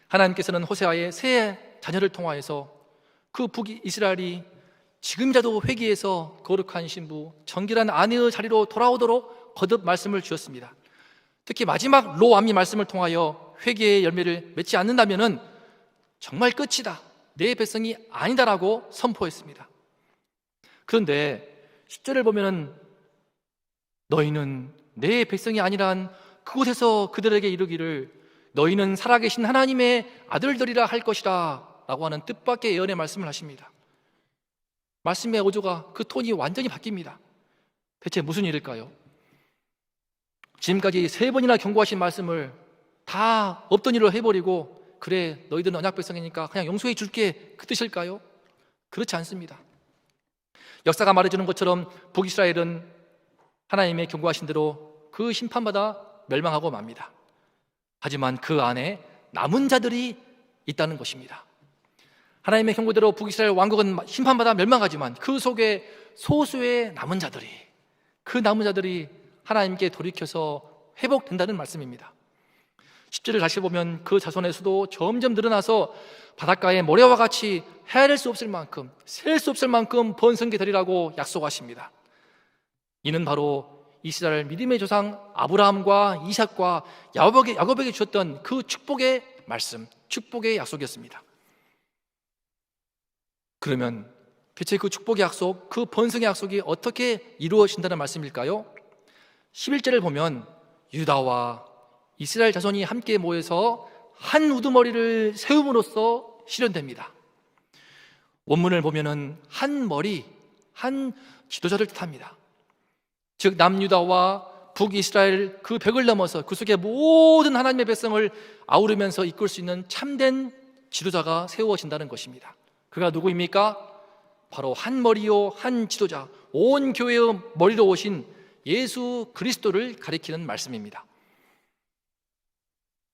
하나님께서는 호세아의 세 자녀를 통하여서 그 북이스라엘이 지금이라도 회개해서 거룩한 신부, 정결한 아내의 자리로 돌아오도록 거듭 말씀을 주셨습니다. 특히 마지막 로암미 말씀을 통하여 회개의 열매를 맺지 않는다면 정말 끝이다, 내 백성이 아니다라고 선포했습니다. 그런데 10절을 보면 너희는 내 백성이 아니란 그곳에서 그들에게 이르기를 너희는 살아계신 하나님의 아들들이라 할 것이라 라고 하는 뜻밖의 예언의 말씀을 하십니다. 말씀의 어조가, 그 톤이 완전히 바뀝니다. 대체 무슨 일일까요? 지금까지 3번이나 경고하신 말씀을 다 없던 일로 해버리고 그래 너희들은 언약 백성이니까 그냥 용서해 줄게, 그 뜻일까요? 그렇지 않습니다. 역사가 말해주는 것처럼 북이스라엘은 하나님의 경고하신 대로 그 심판받아 멸망하고 맙니다. 하지만 그 안에 남은 자들이 있다는 것입니다. 하나님의 경고대로 북이스라엘 왕국은 심판받아 멸망하지만 그 속에 소수의 남은 자들이, 그 남은 자들이 하나님께 돌이켜서 회복된다는 말씀입니다. 10절을 다시 보면 그 자손의 수도 점점 늘어나서 바닷가의 모래와 같이 헤아릴 수 없을 만큼, 셀 수 없을 만큼 번성게 되리라고 약속하십니다. 이는 바로 이스라엘 믿음의 조상 아브라함과 이삭과 야곱에게 주셨던 그 축복의 말씀, 축복의 약속이었습니다. 그러면 대체 그 축복의 약속, 그 번성의 약속이 어떻게 이루어진다는 말씀일까요? 11절을 보면 유다와 이스라엘 자손이 함께 모여서 한 우두머리를 세움으로써 실현됩니다. 원문을 보면은 한 머리, 한 지도자를 뜻합니다. 즉 남유다와 북이스라엘 그 벽을 넘어서 그 속에 모든 하나님의 백성을 아우르면서 이끌 수 있는 참된 지도자가 세워진다는 것입니다. 그가 누구입니까? 바로 한 머리요 한 지도자, 온 교회의 머리로 오신 예수 그리스도를 가리키는 말씀입니다.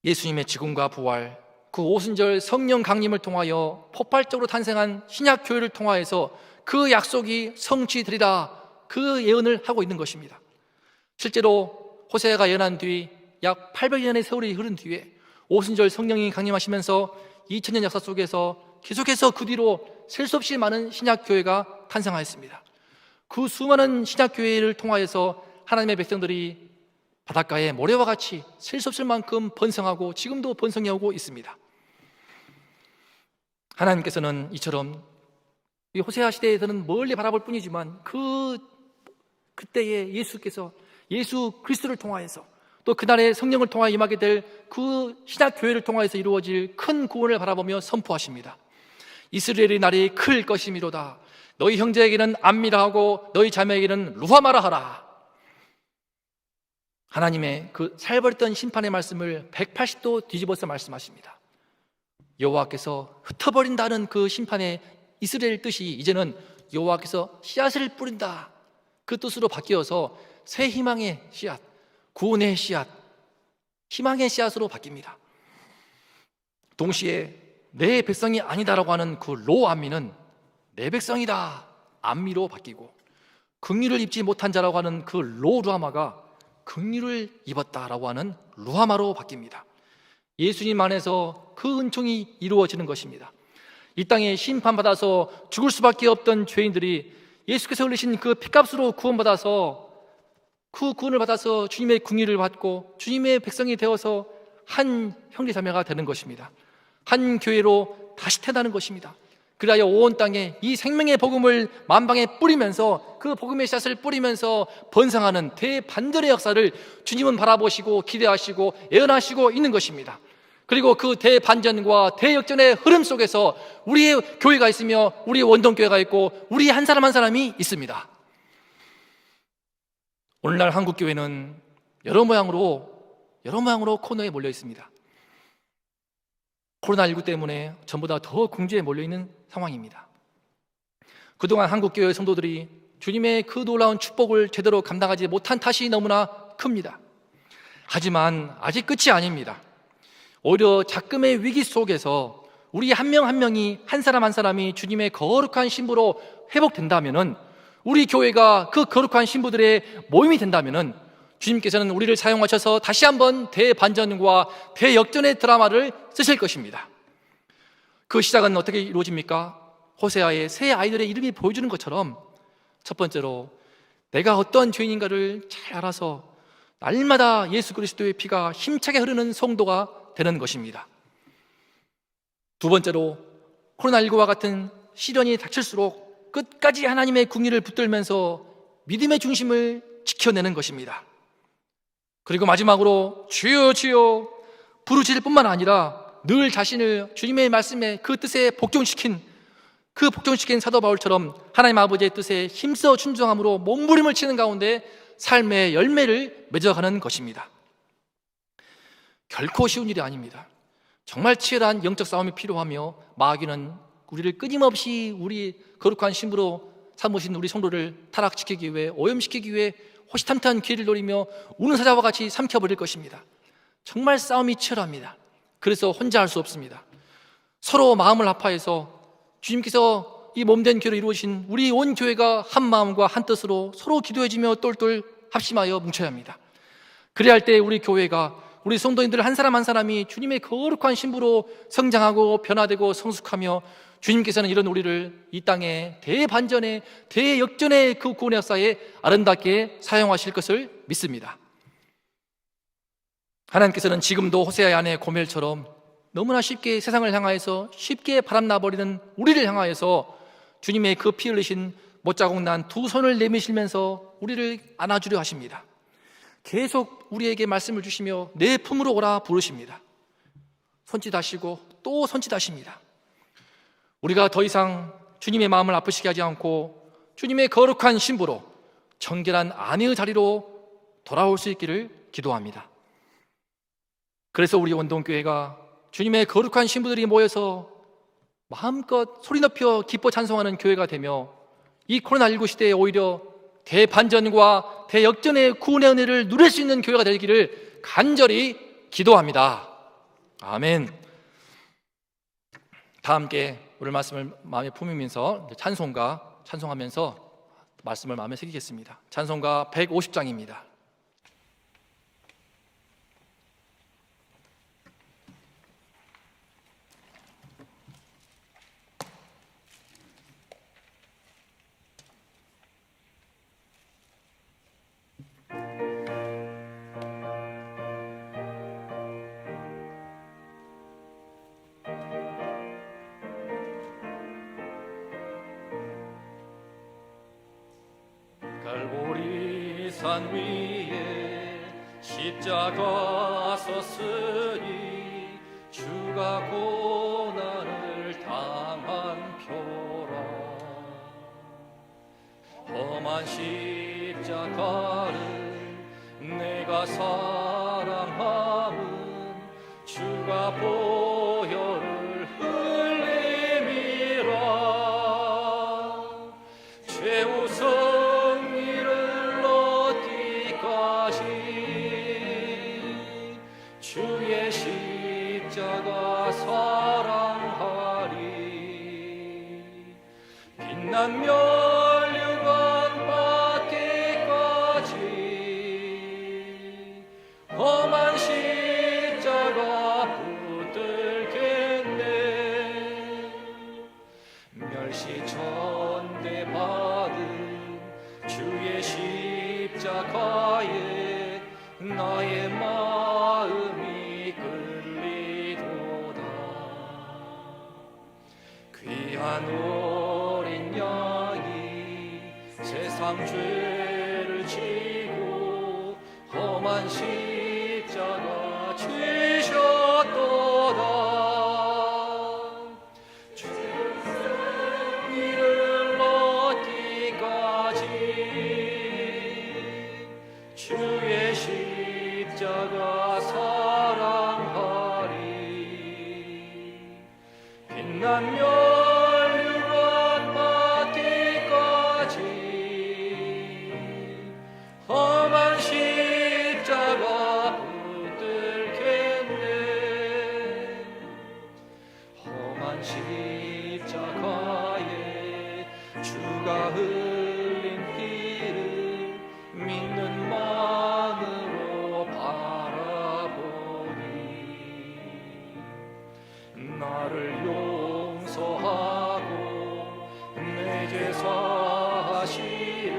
예수님의 죽음과 부활, 그 오순절 성령 강림을 통하여 폭발적으로 탄생한 신약 교회를 통하여서 그 약속이 성취되리라, 그 예언을 하고 있는 것입니다. 실제로 호세아가 예언한 뒤 약 800년의 세월이 흐른 뒤에 오순절 성령이 강림하시면서 2000년 역사 속에서 계속해서 그 뒤로 셀 수 없이 많은 신약 교회가 탄생하였습니다. 그 수많은 신약 교회를 통하여서 하나님의 백성들이 바닷가의 모래와 같이 셀 수 없을 만큼 번성하고 지금도 번성해 오고 있습니다. 하나님께서는 이처럼 이 호세아 시대에서는 멀리 바라볼 뿐이지만 그때에 예수께서 예수 그리스도를 통하여서 또 그날의 성령을 통하여 임하게 될 그 신약 교회를 통하여서 이루어질 큰 구원을 바라보며 선포하십니다. 이스라엘의 날이 클 것이미로다. 너희 형제에게는 암미라 하고 너희 자매에게는 루하마라 하라. 하나님의 그 살벌했던 심판의 말씀을 180도 뒤집어서 말씀하십니다. 여호와께서 흩어버린다는 그 심판의 이스라엘 뜻이 이제는 여호와께서 씨앗을 뿌린다, 그 뜻으로 바뀌어서 새 희망의 씨앗, 구원의 씨앗, 희망의 씨앗으로 바뀝니다. 동시에 내 백성이 아니다라고 하는 그 로암미는 내 백성이다, 암미로 바뀌고, 긍휼을 입지 못한 자라고 하는 그 로루하마가 긍휼을 입었다라고 하는 루하마로 바뀝니다. 예수님 안에서 그 은총이 이루어지는 것입니다. 이 땅에 심판받아서 죽을 수밖에 없던 죄인들이 예수께서 흘리신 그 피값으로 구원받아서, 그 구원을 받아서 주님의 긍휼을 받고 주님의 백성이 되어서 한 형제자매가 되는 것입니다. 한 교회로 다시 태어나는 것입니다. 그리하여 온 땅에 이 생명의 복음을 만방에 뿌리면서, 그 복음의 씨앗을 뿌리면서 번성하는 대반전의 역사를 주님은 바라보시고 기대하시고 예언하시고 있는 것입니다. 그리고 그 대반전과 대역전의 흐름 속에서 우리의 교회가 있으며 우리의 원동교회가 있고 우리 한 사람 한 사람이 있습니다. 오늘날 한국교회는 여러 모양으로 코너에 몰려 있습니다. 코로나19 때문에 전보다 더 궁지에 몰려있는 상황입니다. 그동안 한국교회 성도들이 주님의 그 놀라운 축복을 제대로 감당하지 못한 탓이 너무나 큽니다. 하지만 아직 끝이 아닙니다. 오히려 작금의 위기 속에서 우리 한 명 한 명이, 한 사람 한 사람이 주님의 거룩한 신부로 회복된다면은, 우리 교회가 그 거룩한 신부들의 모임이 된다면은 주님께서는 우리를 사용하셔서 다시 한번 대반전과 대역전의 드라마를 쓰실 것입니다. 그 시작은 어떻게 이루어집니까? 호세아의 새 아이들의 이름이 보여주는 것처럼 첫 번째로 내가 어떤 죄인인가를 잘 알아서 날마다 예수 그리스도의 피가 힘차게 흐르는 성도가 되는 것입니다. 두 번째로 코로나19와 같은 시련이 닥칠수록 끝까지 하나님의 궁리를 붙들면서 믿음의 중심을 지켜내는 것입니다. 그리고 마지막으로 주여 주여 부르짖을 뿐만 아니라 늘 자신을 주님의 말씀에 그 뜻에 복종시킨 사도 바울처럼 하나님 아버지의 뜻에 힘써 순종함으로 몸부림을 치는 가운데 삶의 열매를 맺어가는 것입니다. 결코 쉬운 일이 아닙니다. 정말 치열한 영적 싸움이 필요하며 마귀는 우리를 끊임없이 우리 거룩한 신부로 삼으신 우리 성도를 타락시키기 위해, 오염시키기 위해 호시탐탐한 기회를 노리며 우는 사자와 같이 삼켜버릴 것입니다. 정말 싸움이 치열합니다. 그래서 혼자 할 수 없습니다. 서로 마음을 합하여서 주님께서 이 몸된 교회를 이루어진 우리 온 교회가 한 마음과 한 뜻으로 서로 기도해주며 똘똘 합심하여 뭉쳐야 합니다. 그래야 할 때 우리 교회가, 우리 성도님들 한 사람 한 사람이 주님의 거룩한 신부로 성장하고 변화되고 성숙하며 주님께서는 이런 우리를 이 땅의 대반전의 대역전의 그 구원의 역사에 아름답게 사용하실 것을 믿습니다. 하나님께서는 지금도 호세아의 아내 고멜처럼 너무나 쉽게 세상을 향하여서 쉽게 바람나버리는 우리를 향하여서 주님의 그 피 흘리신 못자국 난 두 손을 내미시면서 우리를 안아주려 하십니다. 계속 우리에게 말씀을 주시며 내 품으로 오라 부르십니다. 손짓하시고 또 손짓하십니다. 우리가 더 이상 주님의 마음을 아프시게 하지 않고 주님의 거룩한 신부로 정결한 아내의 자리로 돌아올 수 있기를 기도합니다. 그래서 우리 원동교회가 주님의 거룩한 신부들이 모여서 마음껏 소리 높여 기뻐 찬송하는 교회가 되며 이 코로나19 시대에 오히려 대반전과 대역전의 구원의 은혜를 누릴 수 있는 교회가 되기를 간절히 기도합니다. 아멘. 다 함께 오늘 말씀을 마음에 품으면서 찬송하면서 말씀을 마음에 새기겠습니다. 찬송가 150장입니다. 산 위에 십자가 섰으니 주가 고난을 당한 표라. 험한 십자가를 내가 사랑함은 주가 보혈을 흘림이라. 최후 승리를 얻기까지 주의 십자가 사랑하리. 빛난 멸류관 받기까지 험한 십자가 붙들겠네. 멸시 전대받은 주의 십자가에 나의 마음이 끌리도다. 귀한 어린 양이 세상 죄를 지고 험한 십자가 지셨도다. 죄를 얻기까지 주의 십자가 사랑하리. 빛난 멸류관 받기까지 험한 십자가 붙들겠네. 험한 십자가에 주가 흘린 피를 믿는 마음으로 바라보니 나를 용서하고 내 죄 사하시려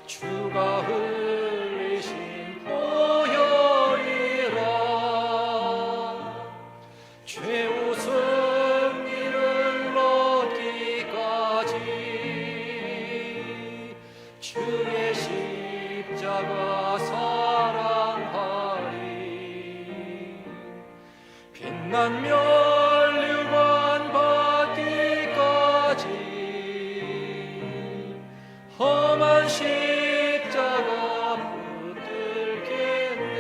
주가 흘리신 보혈이라. 최후 승리를 얻기까지 주의 십자가 사랑하리. 빛난 멸류관 받기까지 험한 십자가 붙들겠네.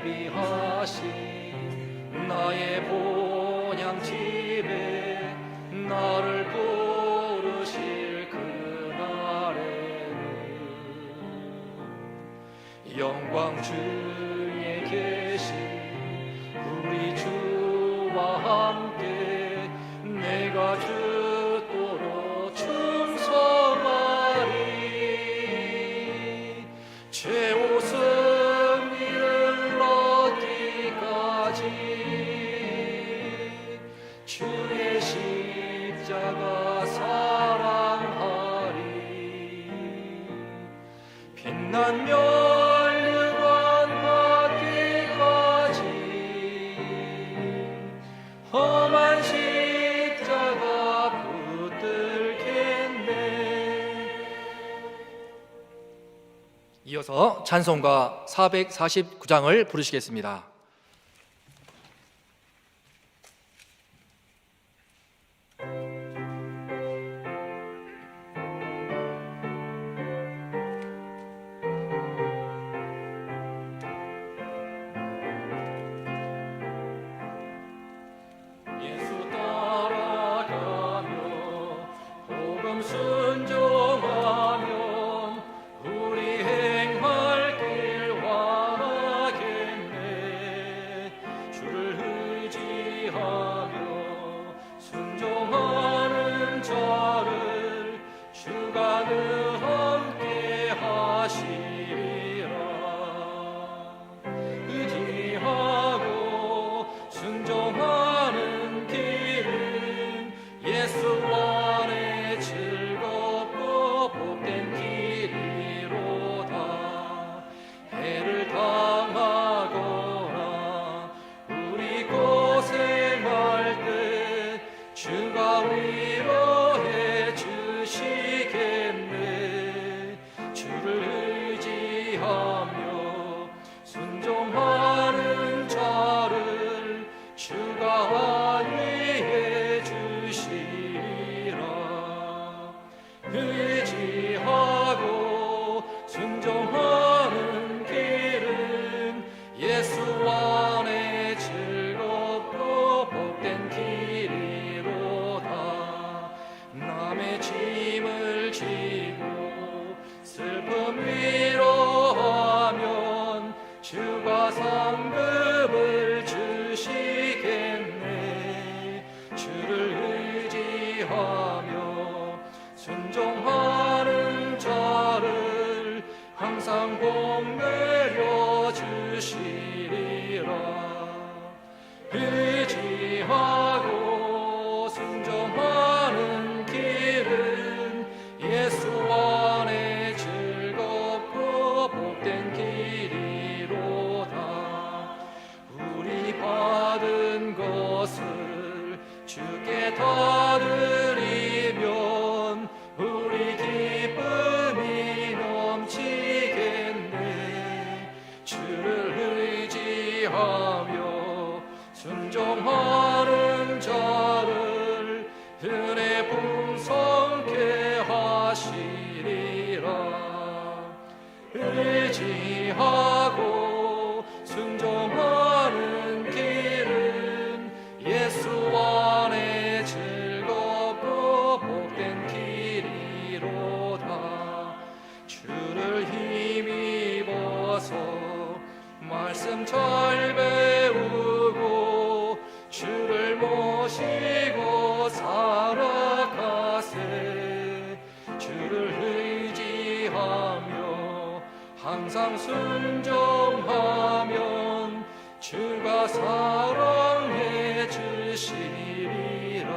예비하신 나의 본향집에 나를 부르실 그날에는 영광 주에 계신 우리 주와 함께 내가 죽도록 충성하리. 최후 승리를 얻기까지 주의 십자가 사랑하리. 빛난 멸류관 받기까지 험한 십자가 붙들겠네. 이어서 찬송가 449장을 부르시겠습니다. 예수 따라가며 복음 순종하면 우리 행할 길 완하겠네. 주를 의지하며 순종하는 자를 주가 늘 함께 하시리라. 의지하고 순종하는 길은 예수 안에 즐겁고 복된 길이로다. 해를 당하거나 우리 고생하 것을 주께 더 드리면 우리 기쁨이 넘치겠네. 주를 의지하며 순종하는 자를 은혜 풍성케 하시리라. 의지하고 순종하는 길은 예수 안에 즐겁고 복된 길이로다. 주를 힘입어서 말씀 잘 배우고 주를 모시고 살아가세. 주를 의지하며 항상 순종하면 주가 사랑해 주시리라.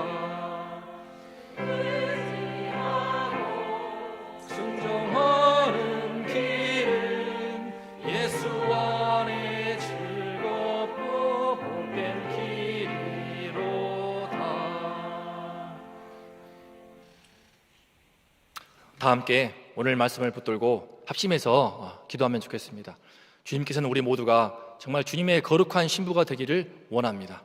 순종하는 길은 예수 안에 즐겁고 복된 길이로다. 다 함께 오늘 말씀을 붙들고 합심해서 기도하면 좋겠습니다. 주님께서는 우리 모두가 정말 주님의 거룩한 신부가 되기를 원합니다.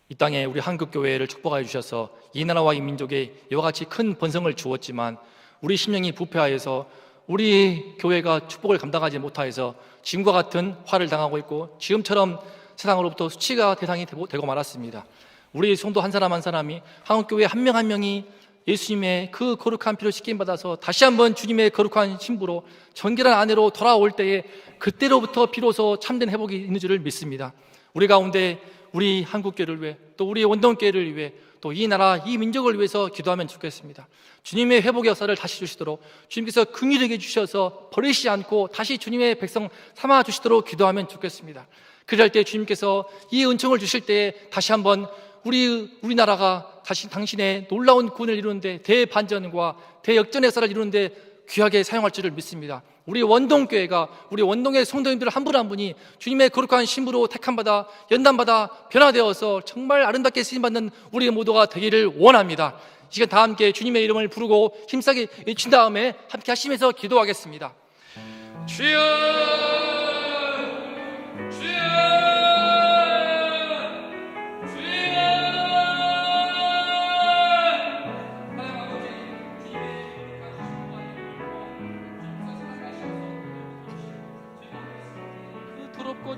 이 땅에 우리 한국교회를 축복하여 주셔서 이 나라와 이 민족에 이와 같이 큰 번성을 주었지만 우리 심령이 부패하여서 우리 교회가 축복을 감당하지 못하여서 지금과 같은 화를 당하고 있고 지금처럼 세상으로부터 수치가 대상이 되고 말았습니다. 우리 성도 한 사람 한 사람이 한국교회 한 명 한 명이 예수님의 그 거룩한 피로 씻김받아서 다시 한번 주님의 거룩한 신부로 정결한 아내로 돌아올 때에 그때로부터 비로소 참된 회복이 있는 줄을 믿습니다. 우리 가운데 우리 한국교회를 위해 또 우리 원동교회를 위해 또 이 나라 이 민족을 위해서 기도하면 좋겠습니다. 주님의 회복의 역사를 다시 주시도록 주님께서 긍휼하게 주셔서 버리시지 않고 다시 주님의 백성 삼아 주시도록 기도하면 좋겠습니다. 그럴 때 주님께서 이 은총을 주실 때에 다시 한번 우리나라가 다시 당신의 놀라운 구원을 이루는데 대반전과 대역전의 역사를 이루는데 귀하게 사용할 줄을 믿습니다. 우리 원동교회가 우리 원동의 성도님들 한 분 한 분이 주님의 거룩한 신부로 택함받아 연단받아 변화되어서 정말 아름답게 쓰임받는 우리 모두가 되기를 원합니다. 이 시간 다 함께 주님의 이름을 부르고 힘차게 외친 다음에 함께 하시면서 기도하겠습니다. 주여 주여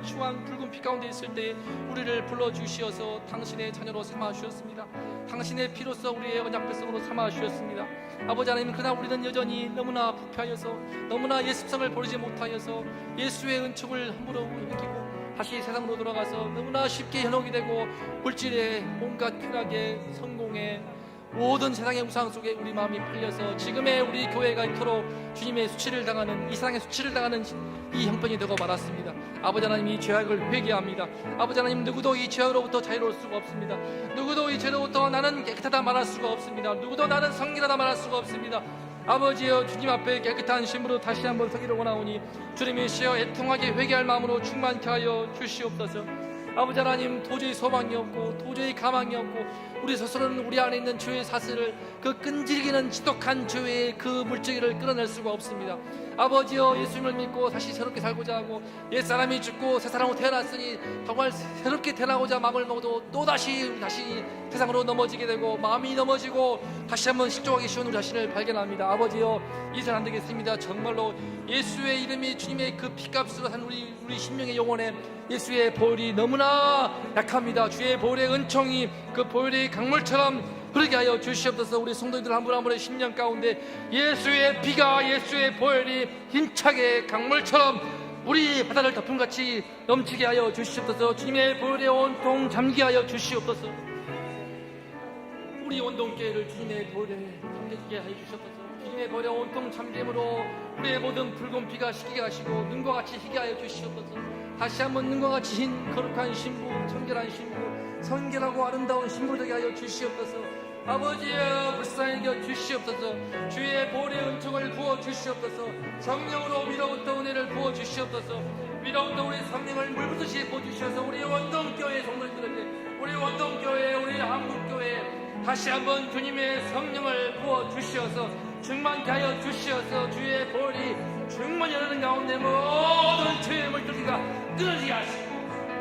추한 붉은 빛 가운데 있을 때 우리를 불러주시어서 당신의 자녀로 삼아주셨습니다. 당신의 피로써 우리의 언약 백성으로 삼아주셨습니다. 아버지 하나님, 그러나 우리는 여전히 너무나 부패하여서 너무나 예습성을 버리지 못하여서 예수의 은총을 함부로 여기고 다시 세상으로 돌아가서 너무나 쉽게 현혹이 되고 물질에 온갖 쾌락에 성공에 모든 세상의 우상 속에 우리 마음이 팔려서 지금의 우리 교회가 이토록 주님의 수치를 당하는 이 세상의 수치를 당하는 이 형편이 되고 말았습니다. 아버지 하나님, 이 죄악을 회개합니다. 아버지 하나님, 누구도 이 죄악으로부터 자유로울 수가 없습니다. 누구도 이 죄로부터 나는 깨끗하다 말할 수가 없습니다. 누구도 나는 성결하다 말할 수가 없습니다. 아버지여, 주님 앞에 깨끗한 심으로 다시 한번 서기를 원하오니 주님이 시여 애통하게 회개할 마음으로 충만케 하여 주시옵소서. 아버지 하나님, 도저히 소망이 없고 도저히 가망이 없고 우리 스스로는 우리 안에 있는 죄의 사슬을 그 끈질기는 지독한 죄의 그 물질을 끌어낼 수가 없습니다. 아버지여, 예수님을 믿고 다시 새롭게 살고자 하고 옛사람이 죽고 새사람으로 태어났으니 정말 새롭게 태어나고자 마음을 먹어도 또다시 세상으로 넘어지게 되고 마음이 넘어지고 다시 한번 실족하기 쉬운 우리 자신을 발견합니다. 아버지여, 이제는 안 되겠습니다. 정말로 예수의 이름이 주님의 그 피값으로 산 우리 심령의 영혼에 예수의 보혈이 너무나 약합니다. 주의 보혈의 은총이 그 보혈의 강물처럼 흐르게 하여 주시옵소서. 우리 성도님들 한 분 한 분의 심령 가운데 예수의 피가, 예수의 보혈이 힘차게 강물처럼 우리 바다를 덮음같이 넘치게 하여 주시옵소서. 주님의 보혈에 온통 잠기게 하여 주시옵소서. 우리 원동교회를 주님의 보혈에 잠기게 하여 주시옵소서. 주님의 보혈에 온통 잠김으로 우리의 모든 붉은 피가 식히게 하시고 눈과 같이 희게 하여 주시옵소서. 다시 한번 눈과 같이 흰 거룩한 신부, 청결한 신부, 성결하고 아름다운 신부 되게 하여 주시옵소서. 아버지여, 불쌍히 여겨 주시옵소서. 주의 보혈의 은총을 부어 주시옵소서. 성령으로 위로부터 은혜를 부어 주시옵소서. 위로부터 우리 성령을 물붓듯이 부어 주셔서 우리 원동교회 성도님들에게, 우리 원동교회 한국교회 다시 한번 주님의 성령을 부어 주시어서 충만케 하여 주시어서 주의 볼이 충만히 흐르는 가운데 모든 죄의 물들기가 끊어지게 하시고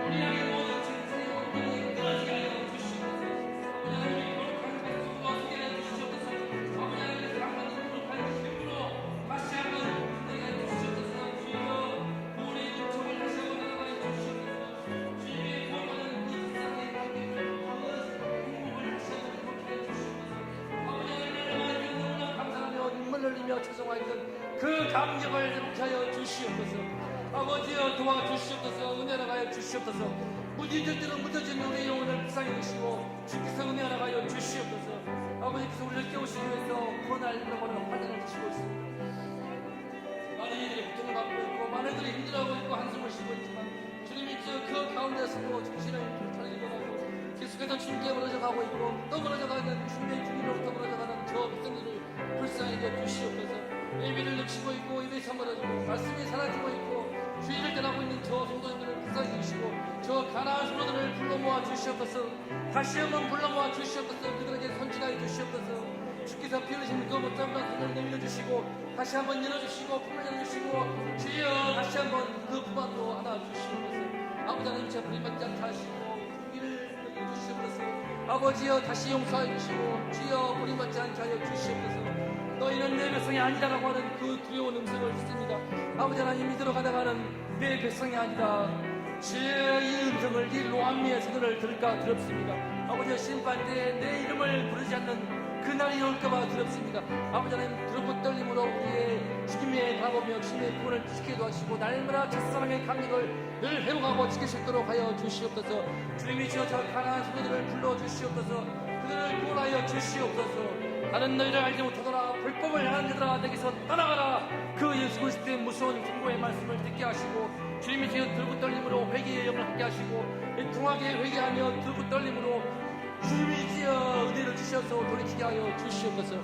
우리 안에 모든 죄의 물들기 끊어지게 하여 주시옵소서. 하나님의 거룩한 백성과 함께 해 주시옵소서. 하나님의 사랑하는 거룩한 기쁨으로 다시 한번 내게 주시옵소서. 주여 우리의 은총을 다시 한번 나가게 주시옵소서. 주님의 구원하는 이 세상의 행복을 다시 한번 행복해 주시옵소서. 아버지 하나님 너무나 감사하며 눈물 흘리며 죄송하였던 그 감격을 회복케 하여 주시옵소서. 아버지여 도와주시옵소서. 은혜를 하여 주시옵소서. 무디질 대로 묻어진 우리 영혼을 불쌍히 여기시고 주께서 은혜 하여 주시옵소서. 아버지께서 우리를 깨우시기 위해서 고난을 잃어버리는 환난을 주시고 있습니다. 많은 이들이 고통을 받고 있고 많은 이들이 힘들어하고 있고 한숨을 쉬고 있지만 주님이 그 가운데서도 정신을 불타게 일어나고 계속해서 주님께 멀어져 가고 있고 또 멀어져 가는 주님의 주님으로부터 멀어져 가는 저 백성들을 불쌍히 여겨 주시옵소서. 예배를 늦추고 있고 예배에서 멀어지고 말씀이 사라지고 있고 주의를 떠나고 있는 저 성도님들을 불쌍히 여기시고 저 가나안 성도들을 불러 모아 주시옵소서. 다시 한번 불러 모아 주시옵소서. 그들에게 선지하여 주시옵소서. 주께서 피 흘리신 그 못잡은 손을 내밀어 주시고 다시 한번 열어주시고 품을 열어주시고 주여 다시 한번 그 품 안으로 안아 주시옵소서. 아버지 하나님 제 버림받지 않게 하시고 위를 주시옵소서. 아버지여 다시 용서하여 주시고 주여 버림받지 않게 하여 주시옵소서. 너희는 내 백성이 아니다라고 하는 그 두려운 음성을 듣습니다. 아버지 하나님 믿으러 가다가는 내 백성이 아니다 제 이 음성을 이 로암미의 소리를 들을까 두렵습니다. 아버지 심판 때에 내 이름을 부르지 않는 그날이 올까봐 두렵습니다. 아버지 하나님 두렵고 떨림으로 우리의 주님의 바라보며 주님의 구원을 지키게 도와주시고 날마다 첫사랑의 감격을 늘 회복하고 지킬 수 있도록 하여 주시옵소서. 주님이 저 가난한 성도들을 불러주시옵소서. 그들을 구원하여 주시옵소서. 나는 너희를 알지 못하더라 불법을 향한 자들아 내게서 떠나가라. 그 예수 그리스도의 무서운 중보의 말씀을 듣게 하시고 주님이 지어 들고 떨림으로 회개의 영을 갖게 하시고 통하게 회개하며 들고 떨림으로 주님이 지어 은혜를 주셔서 돌이키게 하여 주시옵소서.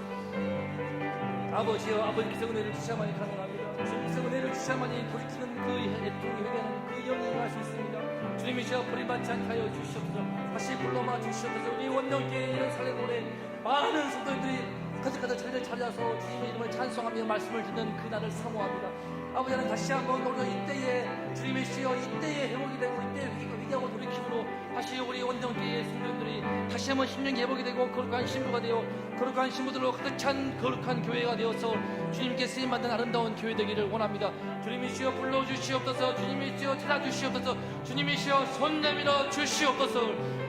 아버지여 아버지께서 은혜를 주셔야만이 가능합니다. 주님께서 은혜를 주셔야만이 돌이키는 그 애통이 회개하는 그 영이 임할 수 있습니다. 주님이 지어 버림받지 않게 하여 주시옵소서. 다시 불러마 주시옵소서. 우리 원정교회 살레노래 많은 성도들이 가득가득 자리를 차려서 주님의 이름을 찬송하며 말씀을 듣는 그날을 사모합니다. 아버지 하나님 다시 한번 우리가 이때에 주님의 시여 이때에 회복이 되고 이때에 회개하고 돌이킴으로 다시 우리 원정교회의 성도들이 다시 한번 심령이 회복이 되고 거룩한 신부가 되어 거룩한 신부들로 가득 찬 거룩한 교회가 되어서 주님께 쓰임받는 아름다운 교회 되기를 원합니다. 주님이 시여 불러주시옵소서. 주님이 시여 찾아주시옵소서. 주님이 시여 손 내밀어 주시옵소서.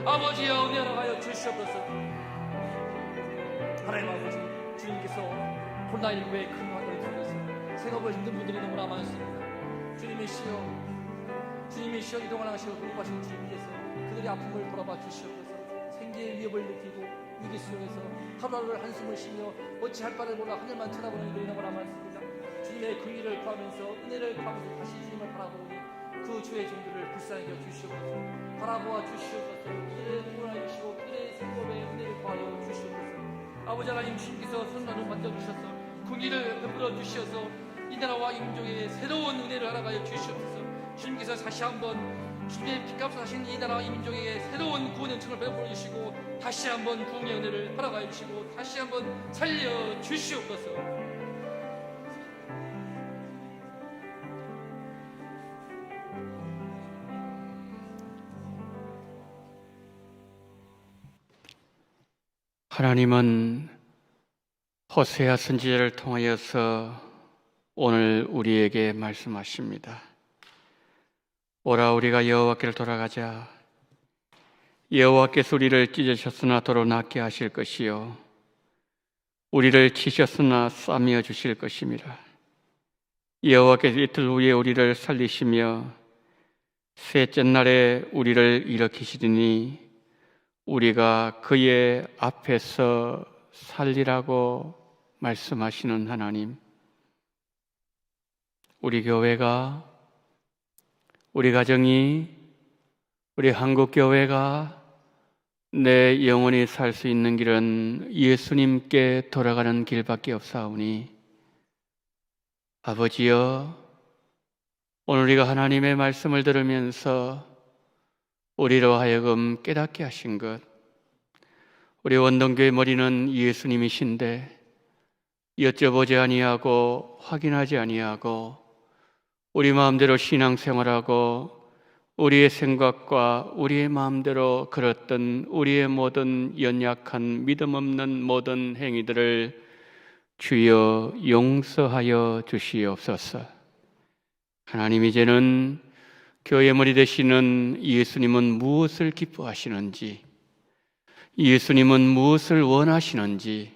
아버지여 은혜로 하여 주시옵소서. 하나님 아버지 주님께서 코로나19의 큰 환경을 속에서 생업을 힘든 분들이 너무나 많습니다. 주님의 시여 이동을 하시고 공부하시는 주님께서 그들의 아픔을 돌아봐 주시옵소서. 생계의 위협을 느끼고 위기 속에서 하루하루 한숨을 쉬며 어찌할 바를 몰라 하늘만 쳐다보는 이들이 너무나 많습니다. 주님의 긍휼을 구하면서 은혜를 구하면서 다시 주님을 바라보니 그 주의 종들을 불쌍히 여겨 주시옵소서. 바라보아 주시옵소서. 그들의 구원하여 주시고 그들의 생업에 은혜를 구하여 주시옵소서. 아버지 하나님 주님께서 손으로 만져주셔서 긍휼을 베풀어 주셔서 이 나라와 이 민족에 새로운 은혜를 허락하여 주시옵소서. 주님께서 다시 한번 주님의 피값을 하신 이 나라와 이 민족에게 새로운 구원의 은총을 베풀어 주시고 다시 한번 구원의 은혜를 허락하여 주시고 다시 한번 살려 주시옵소서. 하나님은 호세아 선지자를 통하여서 오늘 우리에게 말씀하십니다. 오라 우리가 여호와께로 돌아가자. 여호와께서 우리를 찢으셨으나 도로 낫게 하실 것이요 우리를 치셨으나 싸매어 주실 것입니다. 여호와께서 이틀 후에 우리를 살리시며 셋째 날에 우리를 일으키시리니 우리가 그의 앞에서 살리라고 말씀하시는 하나님, 우리 교회가, 우리 가정이, 우리 한국교회가 내 영원히 살 수 있는 길은 예수님께 돌아가는 길밖에 없사오니 아버지여, 오늘 우리가 하나님의 말씀을 들으면서 우리로 하여금 깨닫게 하신 것, 우리 원동교의 머리는 예수님이신데 여쭤보지 아니하고 확인하지 아니하고 우리 마음대로 신앙생활하고 우리의 생각과 우리의 마음대로 걸었던 우리의 모든 연약한 믿음 없는 모든 행위들을 주여 용서하여 주시옵소서. 하나님, 이제는 교회 머리 되시는 예수님은 무엇을 기뻐하시는지, 예수님은 무엇을 원하시는지,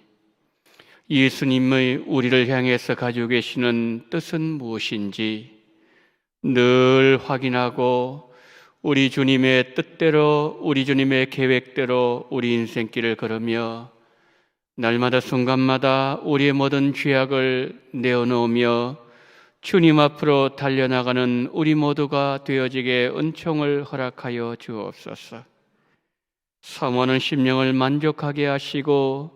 예수님의 우리를 향해서 가지고 계시는 뜻은 무엇인지 늘 확인하고 우리 주님의 뜻대로, 우리 주님의 계획대로 우리 인생길을 걸으며 날마다 순간마다 우리의 모든 죄악을 내어놓으며 주님 앞으로 달려나가는 우리 모두가 되어지게 은총을 허락하여 주옵소서. 사모하는 심령을 만족하게 하시고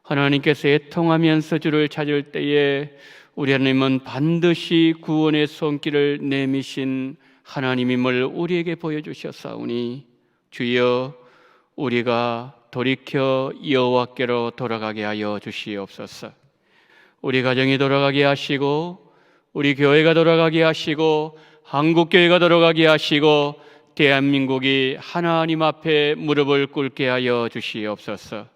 하나님께서 애통하면서 주를 찾을 때에 우리 하나님은 반드시 구원의 손길을 내미신 하나님임을 우리에게 보여주셨사오니 주여, 우리가 돌이켜 여호와께로 돌아가게 하여 주시옵소서. 우리 가정이 돌아가게 하시고 우리 교회가 돌아가게 하시고 한국교회가 돌아가게 하시고 대한민국이 하나님 앞에 무릎을 꿇게 하여 주시옵소서.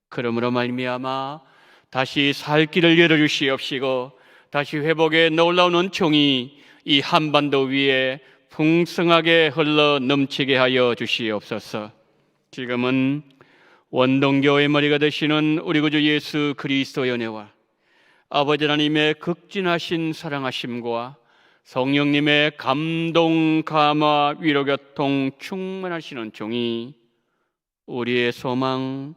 그러므로 말미암아 다시 살 길을 열어주시옵시고 다시 회복의 놀라운 은총이 이 한반도 위에 풍성하게 흘러 넘치게 하여 주시옵소서. 지금은 원동교의 머리가 되시는 우리 구주 예수 그리스도의 은혜와 아버지 하나님의 극진하신 사랑하심과 성령님의 감동, 감화, 위로, 교통 충만하시는 종이 우리의 소망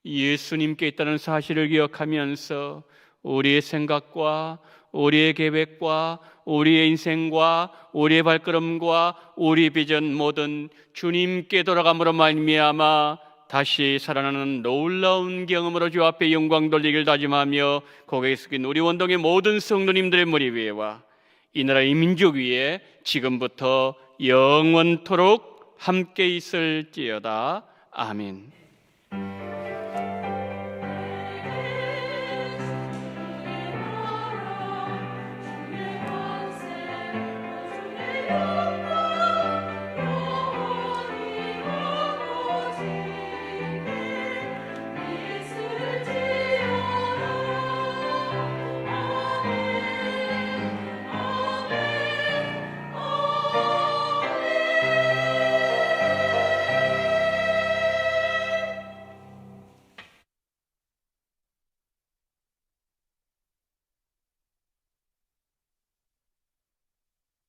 예수님께 있다는 사실을 기억하면서 우리의 생각과 우리의 계획과 우리의 인생과 우리의 발걸음과 우리의 비전 모든 주님께 돌아감으로 말미암아 다시 살아나는 놀라운 경험으로 주 앞에 영광 돌리길 다짐하며 고개 숙인 우리 원동의 모든 성도님들의 머리 위에와 이 나라의 민족 위에 지금부터 영원토록 함께 있을지어다. 아멘.